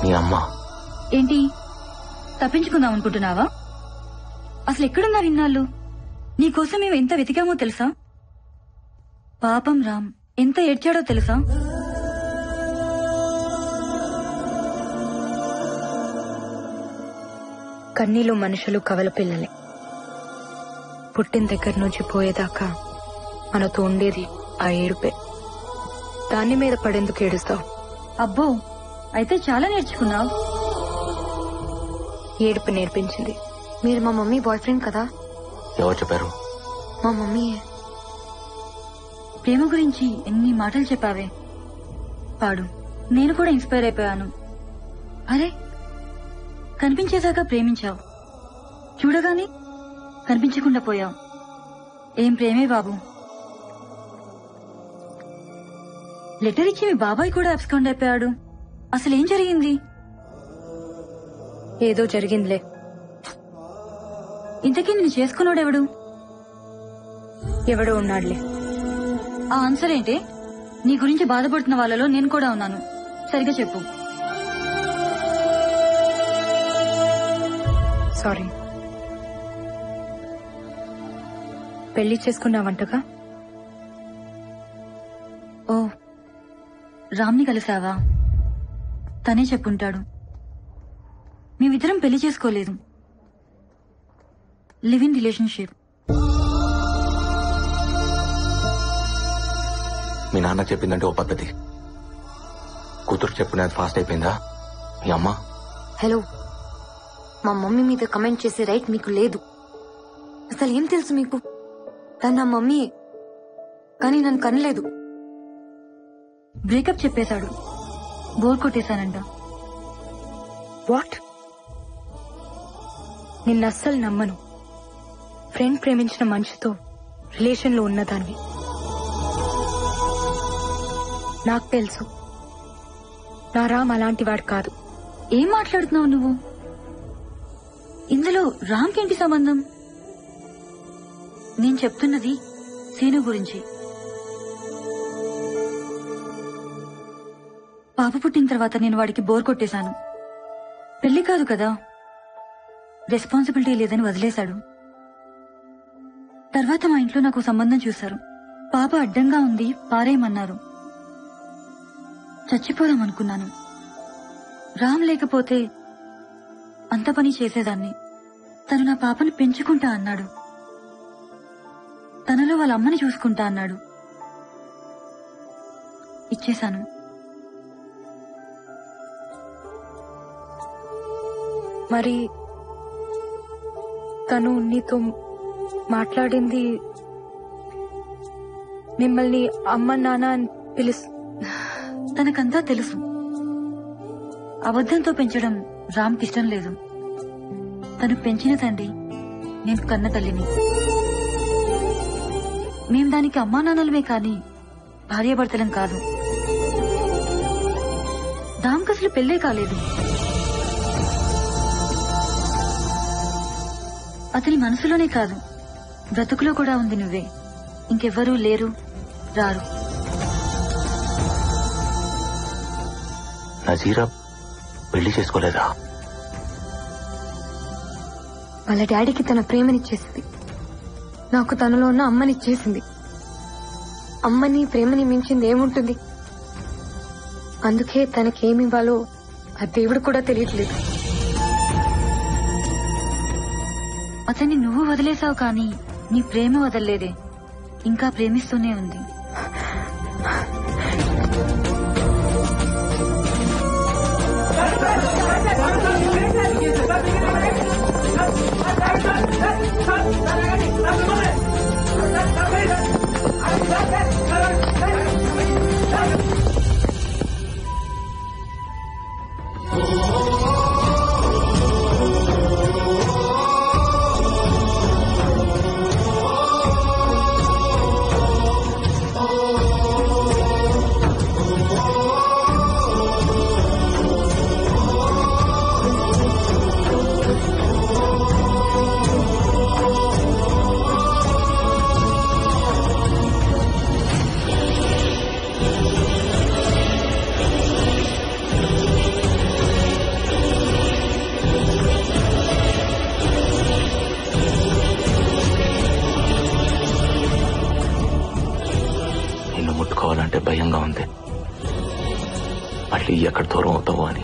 మీ అమ్మ? ఏంటి తప్పించుకుందాం అనుకుంటున్నావా? అసలు ఎక్కడున్నారు ఇన్నాళ్ళు? నీకోసం మేము ఎంత వెతికామో తెలుసా? పాపం రామ్ ఎంత ఏడ్చాడో తెలుసా? కన్నీలు మనుషులు కవల పిల్లలే. పుట్టిన దగ్గర నుంచి పోయేదాకా మనతో ఉండేది ఆ ఏడుపే. దాని మీద పడేందుకు ఏడుస్తావు? అబ్బో, అయితే చాలా నేర్చుకున్నావు. ఏడుపు నేర్పించింది. మీరు మా మమ్మీ బాయ్ ఫ్రెండ్ కదా? ఎవరు చెప్పారు? మా మమ్మీయే. ప్రేమ గురించి ఎన్ని మాటలు చెప్పావే. పాడు. నేను కూడా ఇన్స్పైర్ అయిపోయాను. అరే, కనిపించేదాకా ప్రేమించావు, చూడగానే కనిపించకుండా పోయావు. ఏం ప్రేమే బాబు. లెటర్ ఇచ్చి మీ బాబాయ్ కూడా అబ్స్కాండ్ అయిపోయాడు. అసలేం జరిగింది? ఏదో జరిగిందిలే. ఇంతకీ నేను చేసుకున్నాడెవడు? ఎవడో ఉన్నాడులే. ఆ ఆన్సర్ ఏంటి? నీ గురించి బాధపడుతున్న వాళ్ళలో నేను కూడా ఉన్నాను. సరిగా చెప్పు. సారీ. పెళ్లి చేసుకున్నావంటగా? ఓ, రామ్ని కలిసావా? తనే చెప్పుంటాడు. మేమిద్దరం పెళ్లి చేసుకోలేదు, లివ్ ఇన్ రిలేషన్షిప్. మీ నాన్న చెప్పిందంటే ఓ పద్ధతి, కూతురు చెప్పుకునేది ఫాస్ట్ అయిపోయిందా? మీ అమ్మ? హలో, మా మమ్మీ మీద కమెంట్ చేసే రైట్ మీకు లేదు. అసలు ఏం తెలుసు మీకు? తను నా మమ్మీ, కానీ నన్ను కనలేదు. బ్రేకప్ చెప్పేశాడు. బోర్ కొట్టేశానంట. వాట్? నిన్నస్సలు నమ్మను. ఫ్రెండ్ ప్రేమించిన మనిషితో రిలేషన్ లో ఉన్నదాన్ని. నాకు తెలుసు నా రామ్ అలాంటి వాడు కాదు. ఏం మాట్లాడుతున్నావు నువ్వు? ఇందులో రామ్కేంటి సంబంధం? నేను చెప్తున్నది సీను గురించి. పాప పుట్టిన తర్వాత నేను వాడికి బోర్ కొట్టేశాను. పెళ్లి కాదు కదా, రెస్పాన్సిబిలిటీ లేదని వదిలేశాడు. తర్వాత మా ఇంట్లో నాకు సంబంధం చూశారు. పాప అడ్డంగా ఉంది, పారేయమన్నారు. చచ్చిపోదామనుకున్నాను. రామ్ లేకపోతే అంత పని చేసేదాన్ని. తను నా పాపను పెంచుకుంటా అన్నాడు. తనలో వాళ్ళ అమ్మని చూసుకుంటా అన్నాడు. ఇచ్చేశాను. మరి తను నీతో మాట్లాడింది మిమ్మల్ని అమ్మ నాన్న అని తనకంతా తెలుసు. అబద్ధంతో పెంచడం రామ్కి ఇష్టం లేదు. తను పెంచిన తండ్రి, నేను కన్న తల్లిని. మేం దానికి అమ్మా నాన్నలమే కాని భార్యాభర్తలం కాదు. దామ్కి అసలు పెళ్ళే కాలేదు. అతని మనసులోనే కాదు, బ్రతుకులో కూడా ఉంది నువ్వే. ఇంకెవ్వరూ లేరు, రారు. నజీరా పెళ్లి చేసుకోలేదా? వాళ్ళ డాడీకి తన ప్రేమనిచ్చేసింది, నాకు తనలో ఉన్న అమ్మనిచ్చేసింది. అమ్మని ప్రేమని మించింది ఏముంటుంది? అందుకే తనకేమివ్వాలో ఆ దేవుడు కూడా తెలియట్లేదు. అతన్ని నువ్వు వదిలేసావు కానీ నీ ప్రేమ వదల్లేదే, ఇంకా ప్రేమిస్తూనే ఉంది. నిన్ను ముట్టుకోవాలంటే భయంగా ఉంది, మళ్ళీ ఎక్కడ దూరం అవుతావో అని.